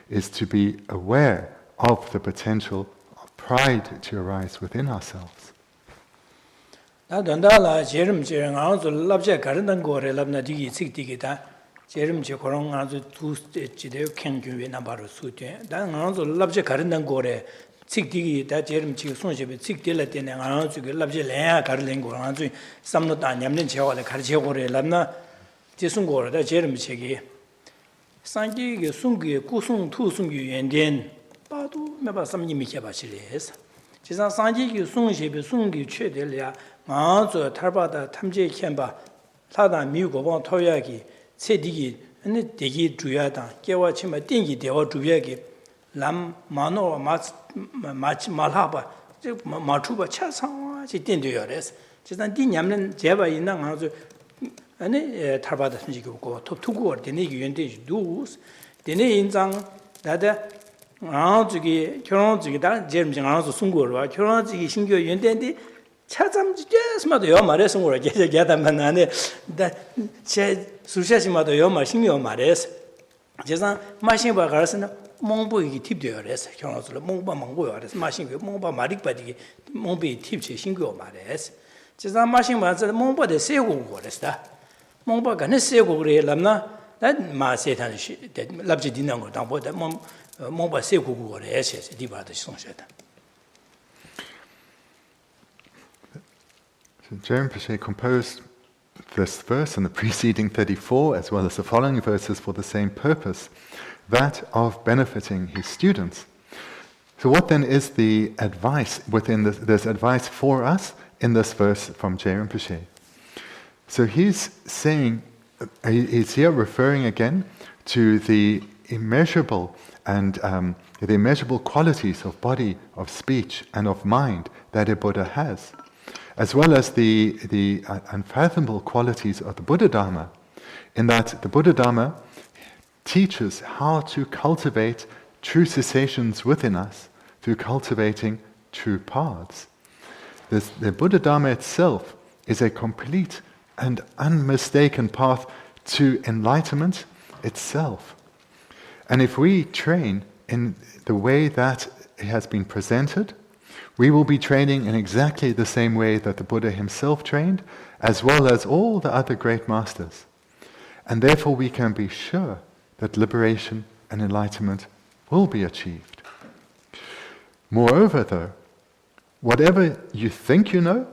is to be aware of the potential of pride to arise within ourselves. Tsikdigi da jerim chi sonjebe tsikdela tene ngana zuge labje laya garlengo ngana zu samno da nyamlen chewale garche gore labna jesung gore da jerim chegi sangi ge sungi kusung tu sungi yenden badu meba samni mi ke bachiles jisan sangi ge sungjebe sungi chedelya ngana zu tarba 탐제 켐바 사다 미고 번 토야기 체디기 ane degi 주야 da kewa chima 땡기 dewa 주야기 람 마노 마치 말하바 마추바 차상와 지된되어레스 지단 디냠는 제바 있는 아주 아니 탈바다 숨지고 톱투고 되네기 연대 두스 되네 인장 다다 아주기 결혼주기 다 제름지 아주 숨고로 결혼주기 신교 연대인데 차잠지게스마도 요 말해서 뭐라 계속하다만 안에 다제 수샤시마도 요 말신요 말해서 제가 마신바 가르스는 몽보기 팁되어레서 경험으로 몽바 망고요레서 마신고 몽바 마릭바디기 몽비 팁체 신고 말레스 제가 마신 맞아 몽바데 세고고레스다 몽바가 네 세고 그래 람나 나 마세탄 시 랍지 디난 거 당보다 몽바 세고고레스 디바도 송셔다. Geshe Thubten composed this verse and the preceding 34 as well as the following verses for the same purpose, that of benefiting his students. So what then is the advice within this? There's advice for us in this verse from Geshe Thubten. So he's saying, he's here referring again to the immeasurable and the immeasurable qualities of body, of speech, and of mind that a Buddha has, as well as the unfathomable qualities of the Buddha Dharma, in that the Buddha Dharma teaches how to cultivate true cessations within us through cultivating true paths. The Buddha Dharma itself is a complete and unmistaken path to enlightenment itself. And if we train in the way that it has been presented, we will be training in exactly the same way that the Buddha himself trained, as well as all the other great masters. And therefore we can be sure that liberation and enlightenment will be achieved. Moreover though, whatever you think you know,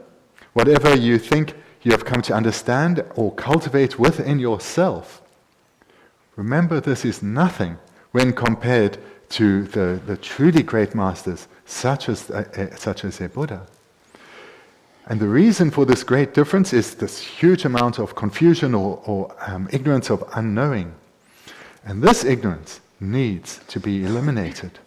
whatever you think you have come to understand or cultivate within yourself, remember this is nothing when compared to the truly great masters, such as a Buddha. And the reason for this great difference is this huge amount of confusion or ignorance of unknowing. And this ignorance needs to be eliminated.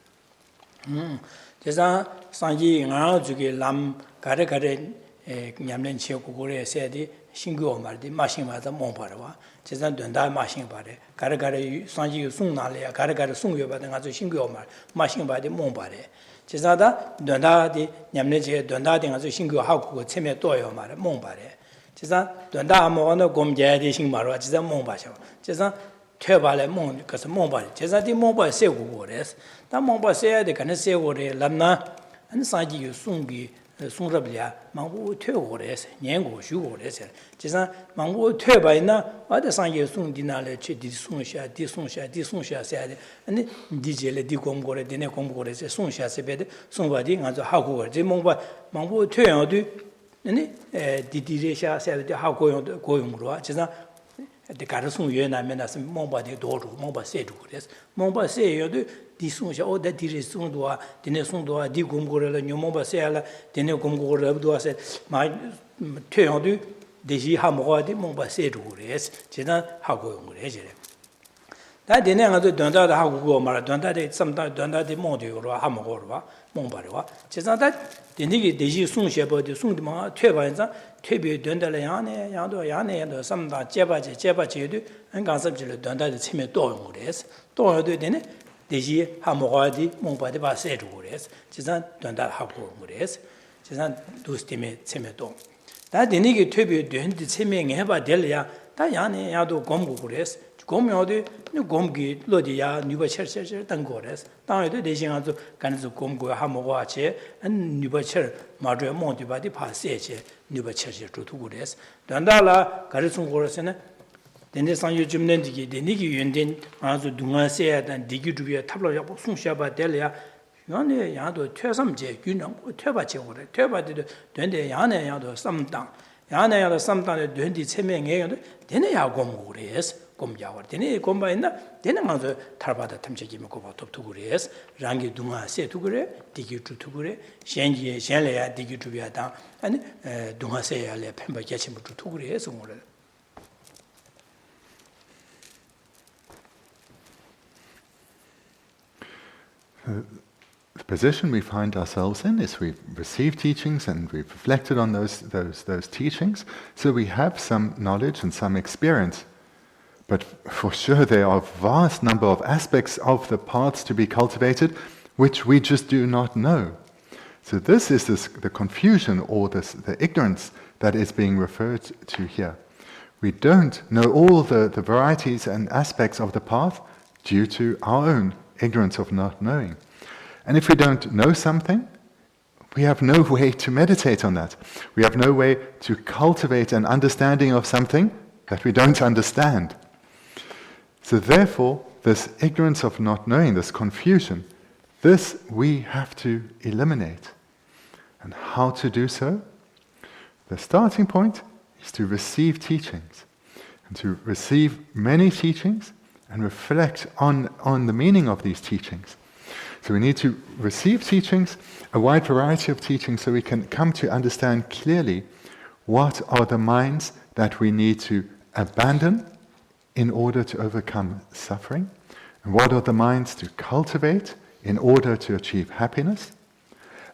제산 된다 마신 바래 가르가르 산지 송나래 가르가르 송여 받은 가서 신교 말 마신 바데 몽 바래 제사다 된다디 냠내제 된다디 가서 신교 하고 체매 또요 말에 몽 바래 제사 된다 뭐는 곰제디 신마로 제사 몽 바셔 제사 퇴발에 몽 그래서 몽 바래 제사디 몽 바 세고 거래스 다 몽 바 세야 돼 가는 세고래 람나 안 산지 송기 송럽이야 망고 퇴고래서 년고 쉬고래서 제가 망고 퇴바이나 어디 상계 송디나래 최디 송샤 세야 돼 아니 디젤에 디곰고래 되네 곰고래서 송샤 세베데 송바디 가서 하고 제 망고 퇴어도 아니 디디레샤 세야데 하고 고용으로 제가 데카르송 유에나면서 몽바디 도루 몽바 세두 그래서 몽바 세여도 디송샤 오다 디레송도와 디네송도와 디곰고래라 뇨몽바 세야라 디네 곰고래도와세 마 퇴어도 대시 하모가디 몽바 세두 그래서 제가 하고 용을 다 디네 가서 돈다다 하고 말아 돈다데 삼다 돈다데 모디로 하모고로 몽바르와 제가 다 디니기 대시 송샤버디 송디마 퇴바인자 퇴비 된달래 야네 야도 삼다 제바제도 안 간섭질 된달래 치매 또 용을해서 또도 되네 대지 하모가디 몽바디 바세도 그래서 지산 된달 하고 그래서 지산 두스팀에 치매 또다 되니기 퇴비 된디 치매에 해봐 될야 다 야네 야도 곰고 그래서 곰여도 곰기 로디야 뉴버철철 단 거래서 당에도 대신아도 간서 곰고 하모가체 안 뉴버철 마저 몬디바디 파세체 뉴버철철 두두 그래서 단달라 가르송 거래서는 데네상 요즘nen디기 데니기 연된 아주 둥아세야단 디기두비에 탑로야 송샤바 될야 야네 야도 퇴삼제 균형 퇴바체 그래 퇴바디도 된데 야네 야도 삼당 야네 야도 삼당에 된디 체명에 되네 야곰고 그래서 곰자워 되네 곰바인나 되는 가서 탈바다 탐지기면 고바 톱투 그래서 랑기 둥아세 두그래 디기투 두그래 셴지에 셴래야 디기투비야다 아니 둥아세야래 펜바 개침부터 두그래서 뭐래 The position we find ourselves in is we've received teachings and we've reflected on those teachings, so we have some knowledge and some experience. But for sure there are a vast number of aspects of the paths to be cultivated which we just do not know. So this is the confusion or the ignorance that is being referred to here. We don't know all the varieties and aspects of the path due to our own ignorance of not knowing. And if we don't know something, we have no way to meditate on that. We have no way to cultivate an understanding of something that we don't understand. So therefore, this ignorance of not knowing, this confusion, this we have to eliminate. And how to do so? The starting point is to receive teachings, and to receive many teachings and reflect on the meaning of these teachings. So we need to receive teachings, a wide variety of teachings, so we can come to understand clearly what are the minds that we need to abandon in order to overcome suffering, and what are the minds to cultivate in order to achieve happiness,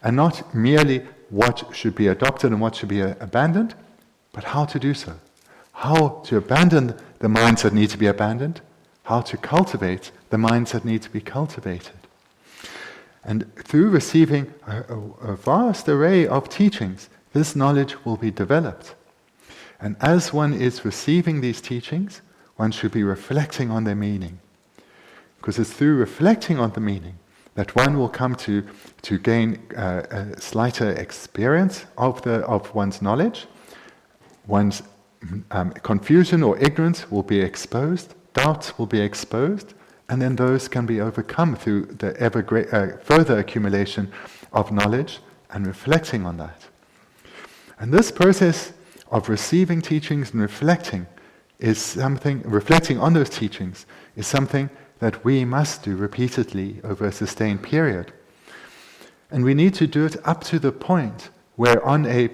and not merely what should be adopted and what should be abandoned, but how to do so. How to abandon the minds that need to be abandoned, how to cultivate the minds that need to be cultivated. And through receiving a vast array of teachings, this knowledge will be developed. And as one is receiving these teachings, one should be reflecting on their meaning. Because it's through reflecting on the meaning that one will come to gain a slighter experience of one's knowledge. One's confusion or ignorance will be exposed, doubts will be exposed, and then those can be overcome through the further accumulation of knowledge and reflecting on that. And this process of receiving teachings and reflecting on those teachings is something that we must do repeatedly over a sustained period. And we need to do it up to the point where on a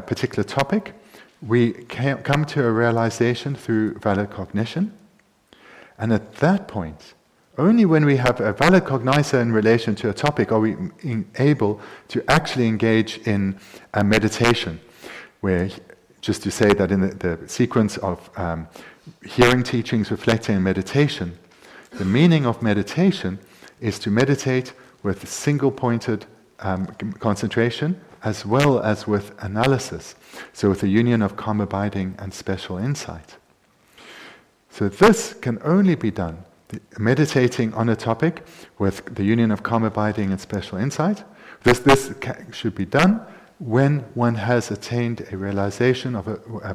particular topic, we come to a realization through valid cognition. And at that point, only when we have a valid cognizer in relation to a topic are we able to actually engage in a meditation, where, just to say that in the sequence of hearing teachings, reflecting, and meditation, the meaning of meditation is to meditate with single-pointed concentration as well as with analysis, so with a union of calm abiding and special insight. So this can only be done, meditating on a topic with the union of calm abiding and special insight. This should be done when one has attained a realization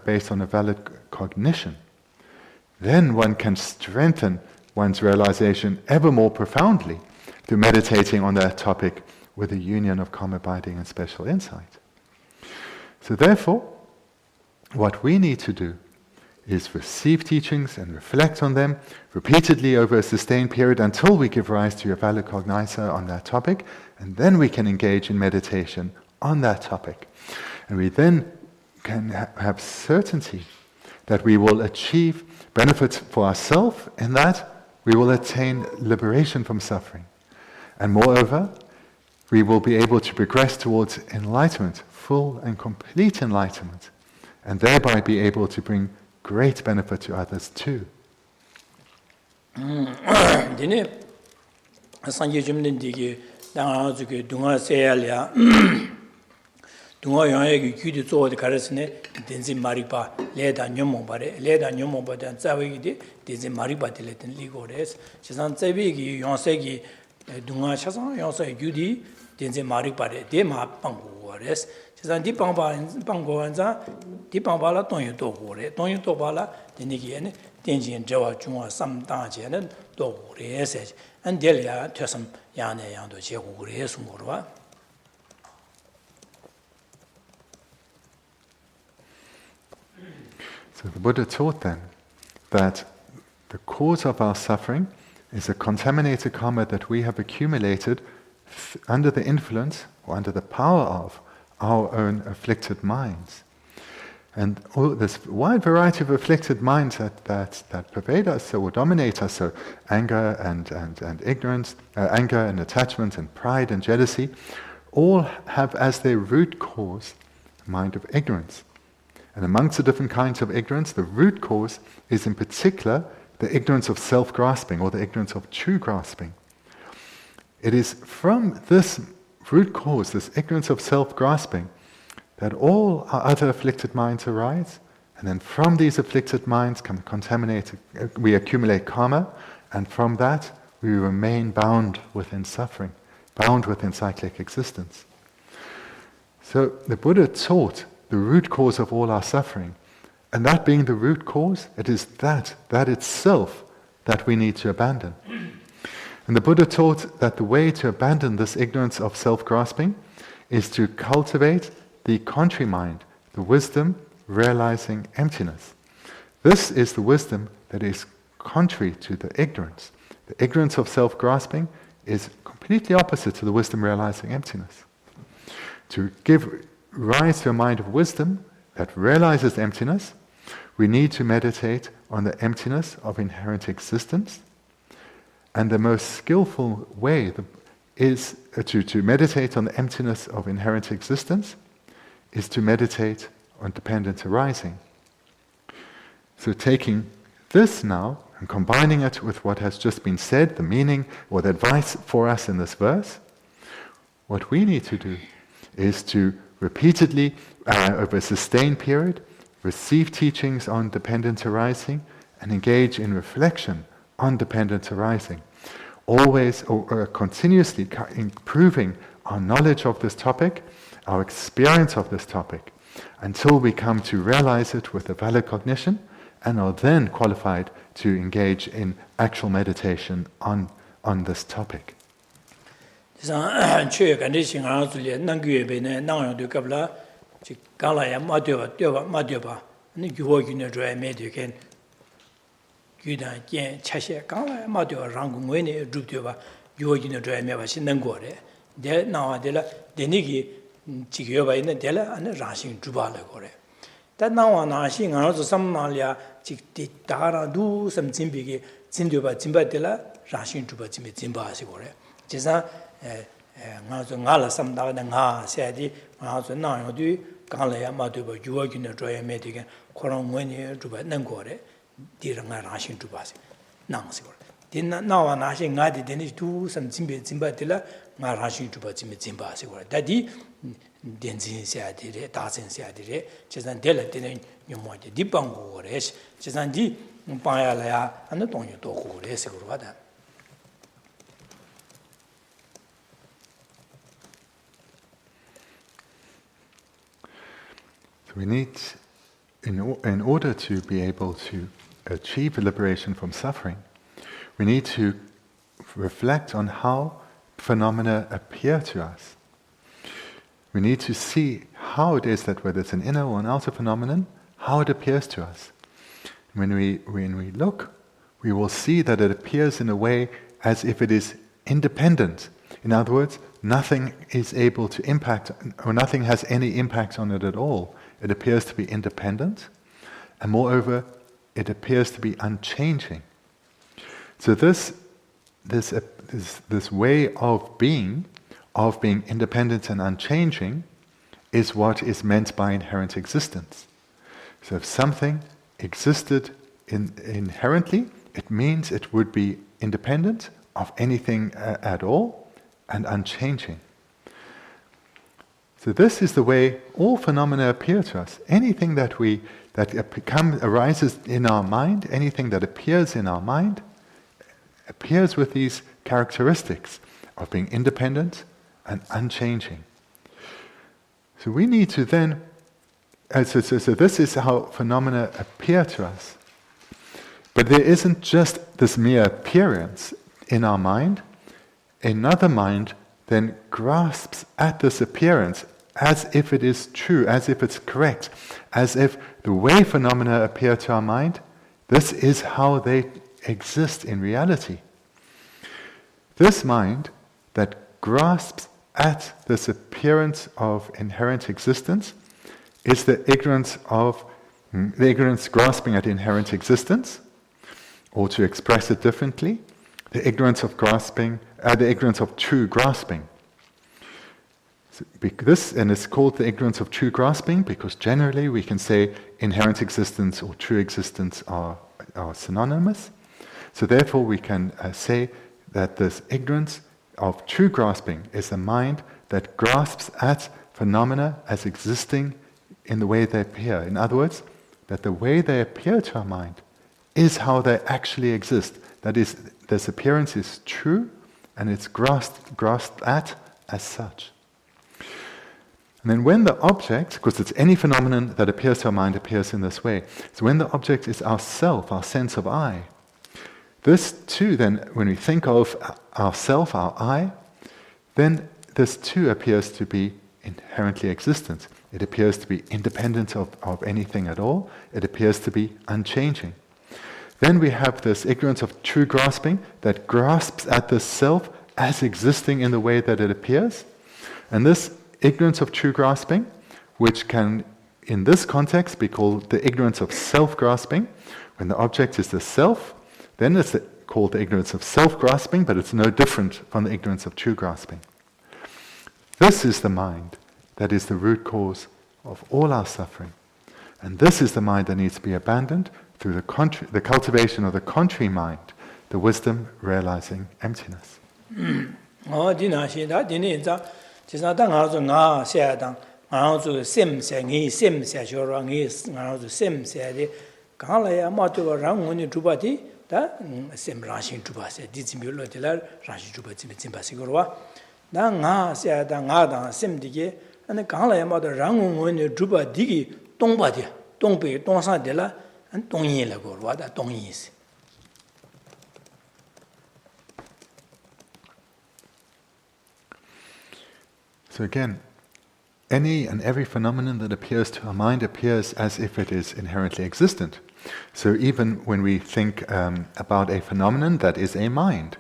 based on a valid cognition. Then one can strengthen one's realization ever more profoundly through meditating on that topic with a union of calm abiding and special insight. So therefore, what we need to do is receive teachings and reflect on them repeatedly over a sustained period until we give rise to a valid cognizer on that topic, and then we can engage in meditation on that topic. And we then can have certainty that we will achieve benefits for ourselves, in that we will attain liberation from suffering. And moreover, we will be able to progress towards enlightenment, full and complete enlightenment, and thereby be able to bring great benefit to others too. Dine sanje jumden digi dang zuge dunga seya dunga yong gi gyudi zo de karesne denzi maripa leda nyomo dan zawe gi denzi maripa de leten ligores chisan zawe gi yongse gi dunga chasan yongse gyudi denzi maripa de ma panggo res chisan di panggo anza di pangba la tongyu to gore tongyu to bala denigi ene denjin jawa chungwa sam da je ne to gore se an del ya twasam ya ne yang do je gore sum gorwa. So the Buddha taught then that the cause of our suffering is a contaminated karma that we have accumulated under the influence or under the power of our own afflicted minds. And all this wide variety of afflicted minds that pervade us or dominate us, so anger and ignorance, anger and attachment and pride and jealousy, all have as their root cause the mind of ignorance. And amongst the different kinds of ignorance, the root cause is in particular the ignorance of self-grasping or the ignorance of true grasping. It is from this root cause, this ignorance of self-grasping, that all our other afflicted minds arise, and then from these afflicted minds we accumulate karma, and from that we remain bound within suffering, bound within cyclic existence. So the Buddha taught the root cause of all our suffering, and that being the root cause, it is that itself that we need to abandon. And the Buddha taught that the way to abandon this ignorance of self-grasping is to cultivate the contrary mind, the wisdom realizing emptiness. This is the wisdom that is contrary to the ignorance. The ignorance of self-grasping is completely opposite to the wisdom realizing emptiness. To give rise to a mind of wisdom that realizes emptiness, we need to meditate on the emptiness of inherent existence. And the most skillful way is to meditate on the emptiness of inherent existence is to meditate on dependent arising. So taking this now and combining it with what has just been said, the meaning or the advice for us in this verse, what we need to do is to repeatedly over a sustained period, receive teachings on dependent arising, and engage in reflection on dependent arising. Always or continuously improving our knowledge of this topic, our experience of this topic, until we come to realize it with a valid cognition and are then qualified to engage in actual meditation on this topic. That now na sing also some nalia chik dara do some zimbigi zinduba zimbadela rashin tuba zimba sigore. Jesa ngala some da nga saidi also na yo du gala ma tuba yuwa gina joy medigan korong when tuba nangore diranga rashin tuba nang sigore. Dinna now na sing ngadi deni do some zimbadela nga rashin tuba zimba sigore. Dadi Denzin Siadire, Dazin Siadire, Chesan Della Dene Yumoji, Dipango Resh, Chesan Di Payalaya, and the Tonyo Toku Resigurada. So we need, in order to be able to achieve liberation from suffering, we need to reflect on how phenomena appear to us. We need to see how it is that, whether it's an inner or an outer phenomenon, how it appears to us. When we look, we will see that it appears in a way as if it is independent. In other words, nothing is able to impact, or nothing has any impact on it at all. It appears to be independent, and moreover, it appears to be unchanging. So this way of being independent and unchanging is what is meant by inherent existence. So if something existed inherently, it means it would be independent of anything at all and unchanging. So this is the way all phenomena appear to us. Anything that arises in our mind, anything that appears in our mind, appears with these characteristics of being independent and unchanging. So we need to then, so this is how phenomena appear to us. But there isn't just this mere appearance in our mind. Another mind then grasps at this appearance as if it is true, as if it's correct, as if the way phenomena appear to our mind, this is how they exist in reality. This mind that grasps at this appearance of inherent existence is the ignorance grasping at inherent existence, or to express it differently, the ignorance of true grasping. So and it's called the ignorance of true grasping because generally we can say inherent existence or true existence are synonymous. So therefore we can say that this ignorance of true grasping is a mind that grasps at phenomena as existing in the way they appear. In other words, that the way they appear to our mind is how they actually exist. That is, this appearance is true and it's grasped at as such. And then when the object, because it's any phenomenon that appears to our mind appears in this way, so when the object is our self, our sense of I, this too then, when we think of our self, our I, then this too appears to be inherently existent. It appears to be independent of anything at all. It appears to be unchanging. Then we have this ignorance of true grasping that grasps at the self as existing in the way that it appears. And this ignorance of true grasping, which can, in this context, be called the ignorance of self-grasping, when the object is the self, then it's called the ignorance of self-grasping, but it's no different from the ignorance of true grasping. This is the mind that is the root cause of all our suffering. And this is the mind that needs to be abandoned through the cultivation of the contrary mind, the wisdom realizing emptiness. ngāzu sem se ngi sem se jora ngi ngāzu sem se de kāla ya ma tu rang ngoni tuba di da sem rashin tuba se di zimyo de la rashin tuba zimba sigurwa da nga se da nga da sem dige ane kāla ya ma tu rang ngoni tuba digi tongba de tongbe tongsa de la an tongyi la gorwa da tongyi se. So again, any and every phenomenon that appears to our mind appears as if it is inherently existent. So even when we think about a phenomenon that is a mind,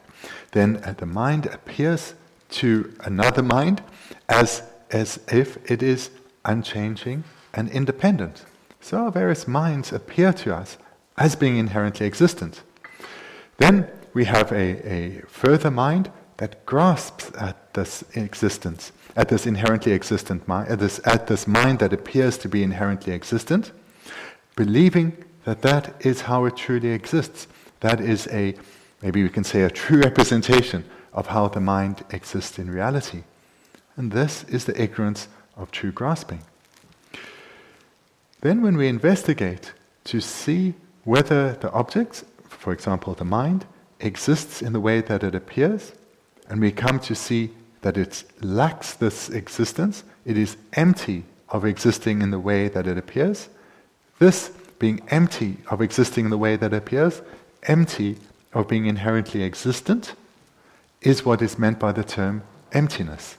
then the mind appears to another mind as if it is unchanging and independent. So our various minds appear to us as being inherently existent. Then we have a further mind that grasps at this existence, at this inherently existent mind, at this mind that appears to be inherently existent, believing that that is how it truly exists. That is maybe we can say, a true representation of how the mind exists in reality. And this is the ignorance of true grasping. Then when we investigate to see whether the object, for example the mind, exists in the way that it appears, and we come to see that it lacks this existence, it is empty of existing in the way that it appears. This being empty of existing in the way that it appears, empty of being inherently existent, is what is meant by the term emptiness.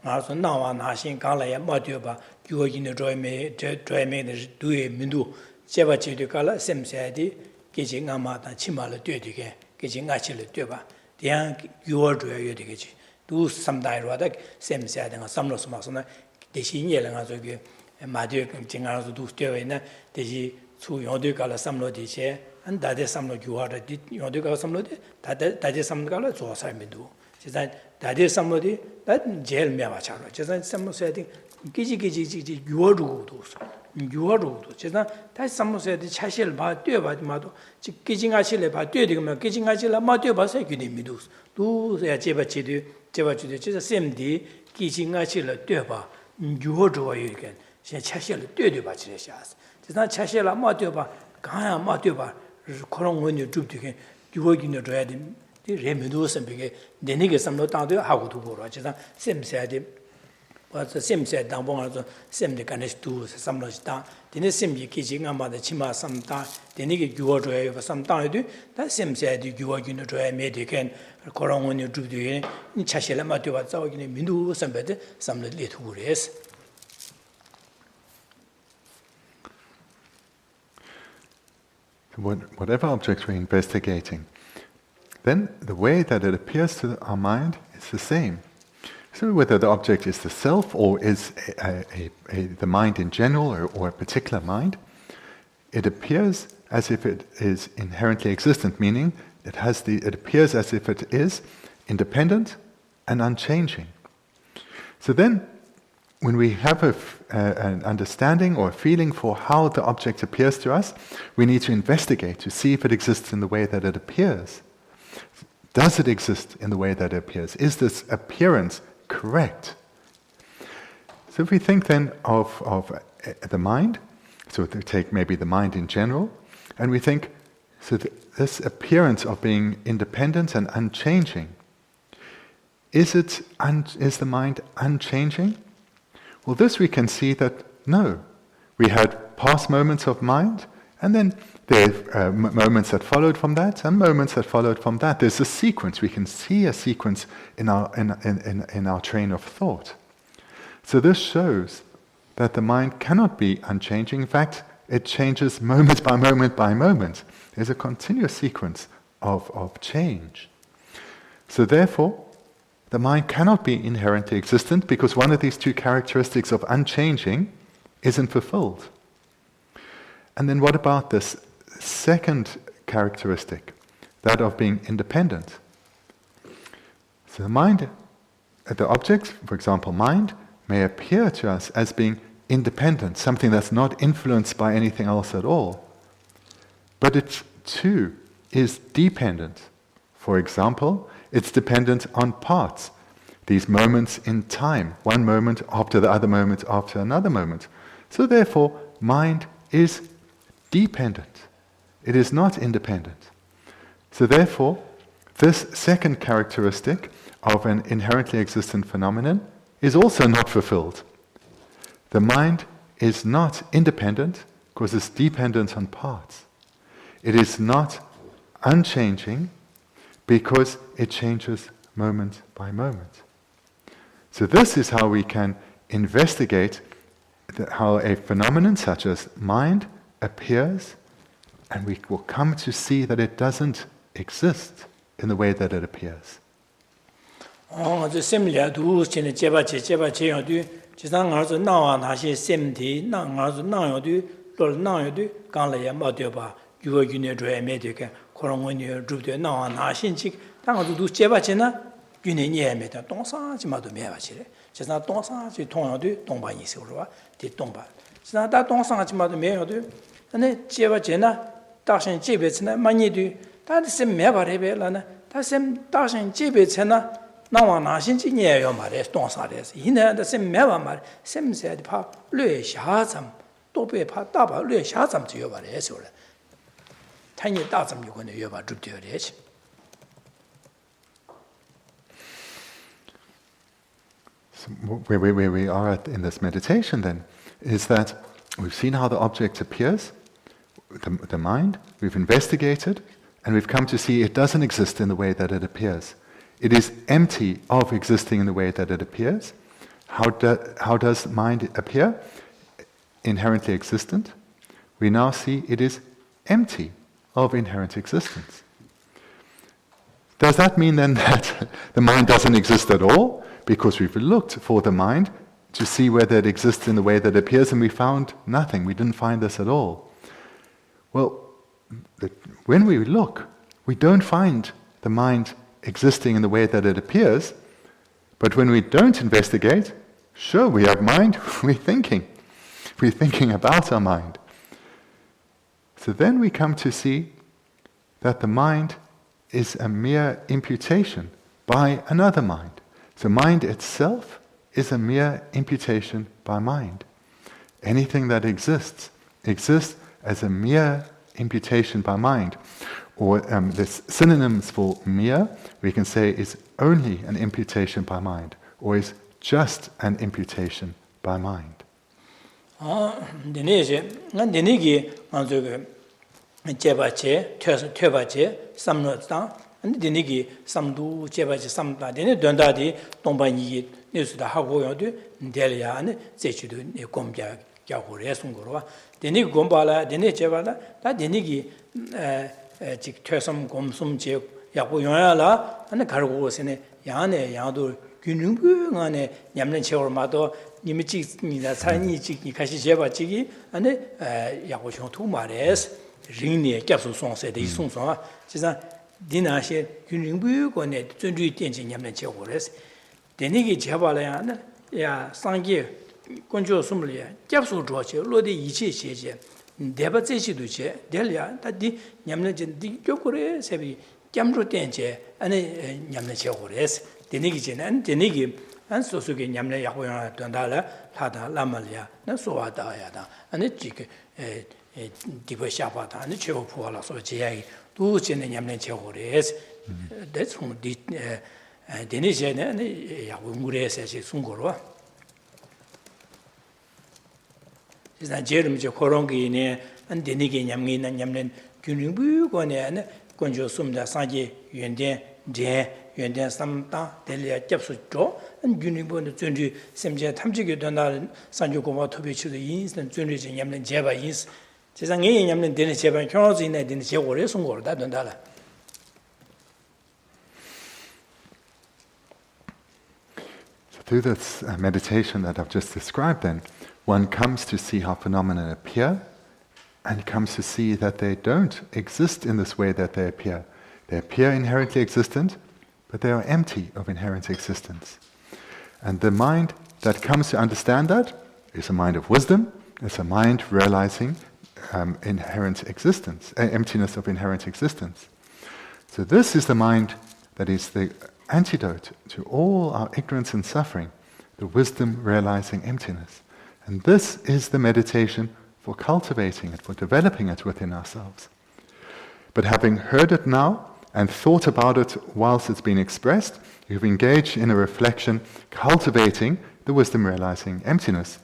ngāso nāwa nāshīn kāla ya mātiyo bā gyō yīne dōi mē dūye mīndū jeba chīdī kāla sēm sēdi kēchī ngā mā tān chī mā lā tuyé dī kē kēchī ngā chī lā tuyé bā dīyāng gyō dōya yō dī kēchī dū samdāi rwa dā sēm sēdi ngā samlō sumā sō na dēshī nye lā ngā sō kē mātiyo kēchī ngā rā sō dū tuyé wē na dēshī tsū yō dī kāla samlō dī chē an dādē samlō gyō rā dī yō dī kāla samlō dī dādē samlō kāla dzō sā mīndū 다들 삼로디 다 제일 매와차로 제가 삼로서야디 기지 유어루도 제가 다시 삼로서야디 차실 봐 뛰어봐도 마도 기징하실래 봐 뛰어되면 기징하실라 마 뛰어봐서 기님이도 두야 제바치도 제가 샘디 기징하실라 뛰어봐 유어루와 이게 제 차실 뛰어돼 봐지래샤스 제가 차실라 마 뛰어봐 가야 마 뛰어봐 그런 원이 줍되게 유어기는 줘야 돼 레미도 선비게 내니게 삼로 땅도 하고 두고 그러잖아 샘세야디 와서 샘세 당봉아서 샘데 간에도 삼로시다 되네 샘이 기징아 마다 치마 삼다 되니게 규어줘야 삼다에도 다 샘세야디 규어기는 줘야 메디겐 그런 원이 줍되게 차실라 마디와 싸우기네 민도 선배데 삼로 리투고 그래서 whatever objects we're investigating, then the way that it appears to our mind is the same. So whether the object is the self or is the mind in general or a particular mind, it appears as if it is inherently existent, meaning it appears as if it is independent and unchanging. So then, when we have an understanding or a feeling for how the object appears to us, we need to investigate to see if it exists in the way that it appears. Does it exist in the way that it appears? Is this appearance correct? So if we think then of the mind, so we take maybe the mind in general, and we think, so this appearance of being independent and unchanging, is the mind unchanging? Well, this we can see that no. We had past moments of mind, and then there are moments that followed from that, and moments that followed from that. There's a sequence. We can see a sequence in our train of thought. So this shows that the mind cannot be unchanging. In fact, it changes moment by moment by moment. There's a continuous sequence of change. So therefore, the mind cannot be inherently existent because one of these two characteristics of unchanging isn't fulfilled. And then what about this second characteristic, that of being independent? So the mind, the object, for example mind, may appear to us as being independent, something that's not influenced by anything else at all. But it too is dependent. For example, it's dependent on parts. These moments in time, one moment after the other moment after another moment. So therefore, mind is dependent. It is not independent. So therefore, this second characteristic of an inherently existent phenomenon is also not fulfilled. The mind is not independent because it's dependent on parts. It is not unchanging because it changes moment by moment. So this is how we can investigate how a phenomenon such as mind appears, and we will come to see that it doesn't exist in the way that it appears. So where we are in this meditation then is that we've seen how the object appears, the mind, we've investigated, and we've come to see it doesn't exist in the way that it appears. It is empty of existing in the way that it appears. How does mind appear? Inherently existent. We now see it is empty of inherent existence. Does that mean then that the mind doesn't exist at all? Because we've looked for the mind to see whether it exists in the way that it appears, and we found nothing. We didn't find this at all. Well, when we look, we don't find the mind existing in the way that it appears, but when we don't investigate, sure, we have mind, we're thinking about our mind. So then we come to see that the mind is a mere imputation by another mind. So mind itself is a mere imputation by mind. Anything that exists as a mere imputation by mind. Or the synonyms for mere, we can say is only an imputation by mind, or is just an imputation by mind. Through this meditation that I've just described then, one comes to see how phenomena appear, and comes to see that they don't exist in this way that they appear. They appear inherently existent, but they are empty of inherent existence. And the mind that comes to understand that is a mind of wisdom. It's a mind realizing inherent existence, emptiness of inherent existence. So this is the mind that is the antidote to all our ignorance and suffering, the wisdom realizing emptiness. And this is the meditation for cultivating it, for developing it within ourselves. But having heard it now and thought about it whilst it's been expressed, you've engaged in a reflection, cultivating the wisdom realizing emptiness.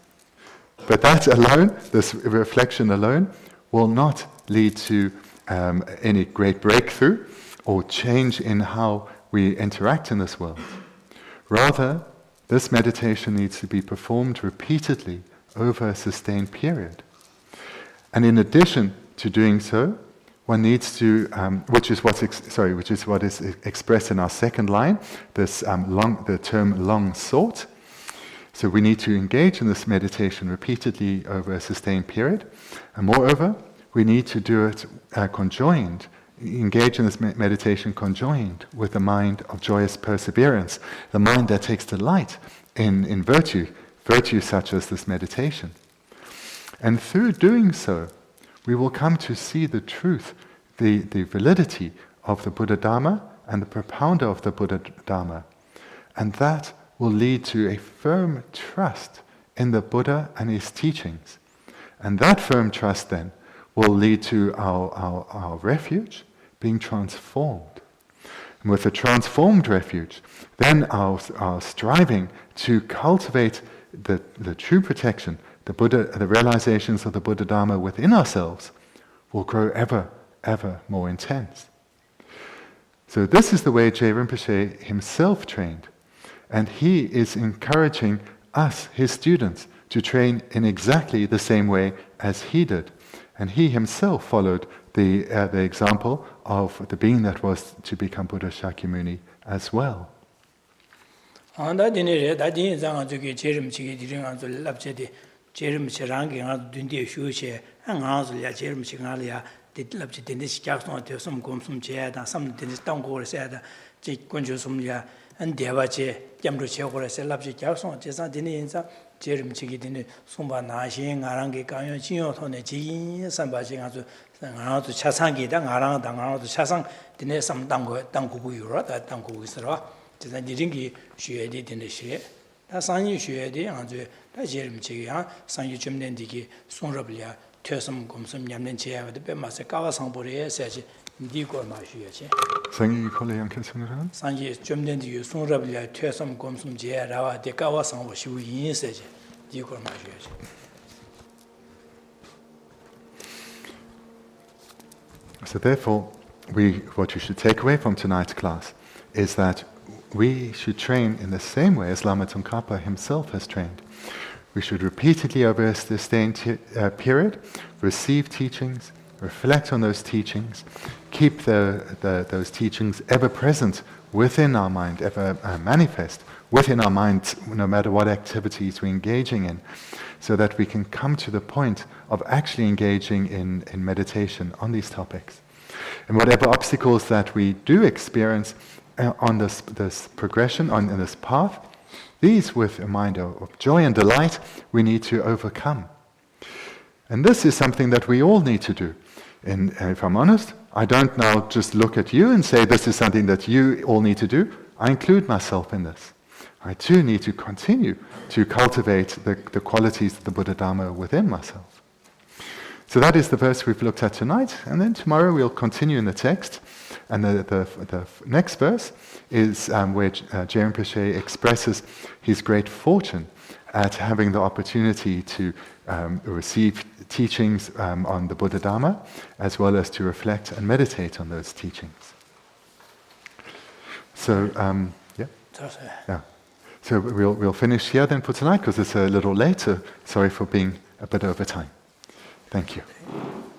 But that alone, this reflection alone, will not lead to any great breakthrough or change in how we interact in this world. Rather, this meditation needs to be performed repeatedly over a sustained period. And in addition to doing so, one needs to, which is what is expressed in our second line, the term long sought. So we need to engage in this meditation repeatedly over a sustained period. And moreover, we need to do it conjoined, engage in this meditation conjoined with the mind of joyous perseverance, the mind that takes delight in virtue such as this meditation. And through doing so, we will come to see the truth, the validity of the Buddha Dharma and the propounder of the Buddha Dharma. And that will lead to a firm trust in the Buddha and his teachings. And that firm trust then will lead to our refuge being transformed. And with a transformed refuge, then our striving to cultivate the true protection, the realizations of the Buddha Dharma within ourselves will grow ever more intense. So this is the way Je Rinpoche himself trained. And he is encouraging us, his students, to train in exactly the same way as he did. And he himself followed the example of the being that was to become Buddha Shakyamuni as well. And Devache, Jamru Chokora, Selapji Jackson, Jesa Dininza, Jerem Chigidin, Sumba Nashing, Arangi, Kayo, Chino, Tone, Chi, Sambaji, to Chasangi, Dangarang, Dangar, to Chasang, Dine, some Dangu, that Dangu is raw, Jesa Diringi, she edit in the share. That's Sanyi Shuedi, and the Jerem Chigia, Sanyi Chumdendiki, Sunrablia, Tursum, Gumsum, Yamlenchia, the Bemasakawa Sambore, says Bendigo, my share. Sangi Kole Uncle Sunran? Sangi Chumdendi, Sunrablia, Tursum, Gumsum, Jera, the Kawasan was you in Sage, Digo, my share. So therefore, what you should take away from tonight's class is that we should train in the same way as Lama Tsongkhapa himself has trained. We should repeatedly over a sustained period receive teachings, reflect on those teachings, keep those teachings ever present within our mind, ever manifest within our mind, no matter what activities we're engaging in, so that we can come to the point of actually engaging in meditation on these topics. And whatever obstacles that we do experience on this progression, in this path, these with a mind of joy and delight, we need to overcome. And this is something that we all need to do. And if I'm honest, I don't now just look at you and say this is something that you all need to do. I include myself in this. I too need to continue to cultivate the qualities of the Buddha Dharma within myself. So that is the verse we've looked at tonight, and then tomorrow we'll continue in the text. And the next verse is where Je Rinpoche expresses his great fortune at having the opportunity to receive teachings on the Buddha Dharma, as well as to reflect and meditate on those teachings. So, yeah. So we'll finish here then for tonight, because it's a little later. Sorry for being a bit over time. Thank you.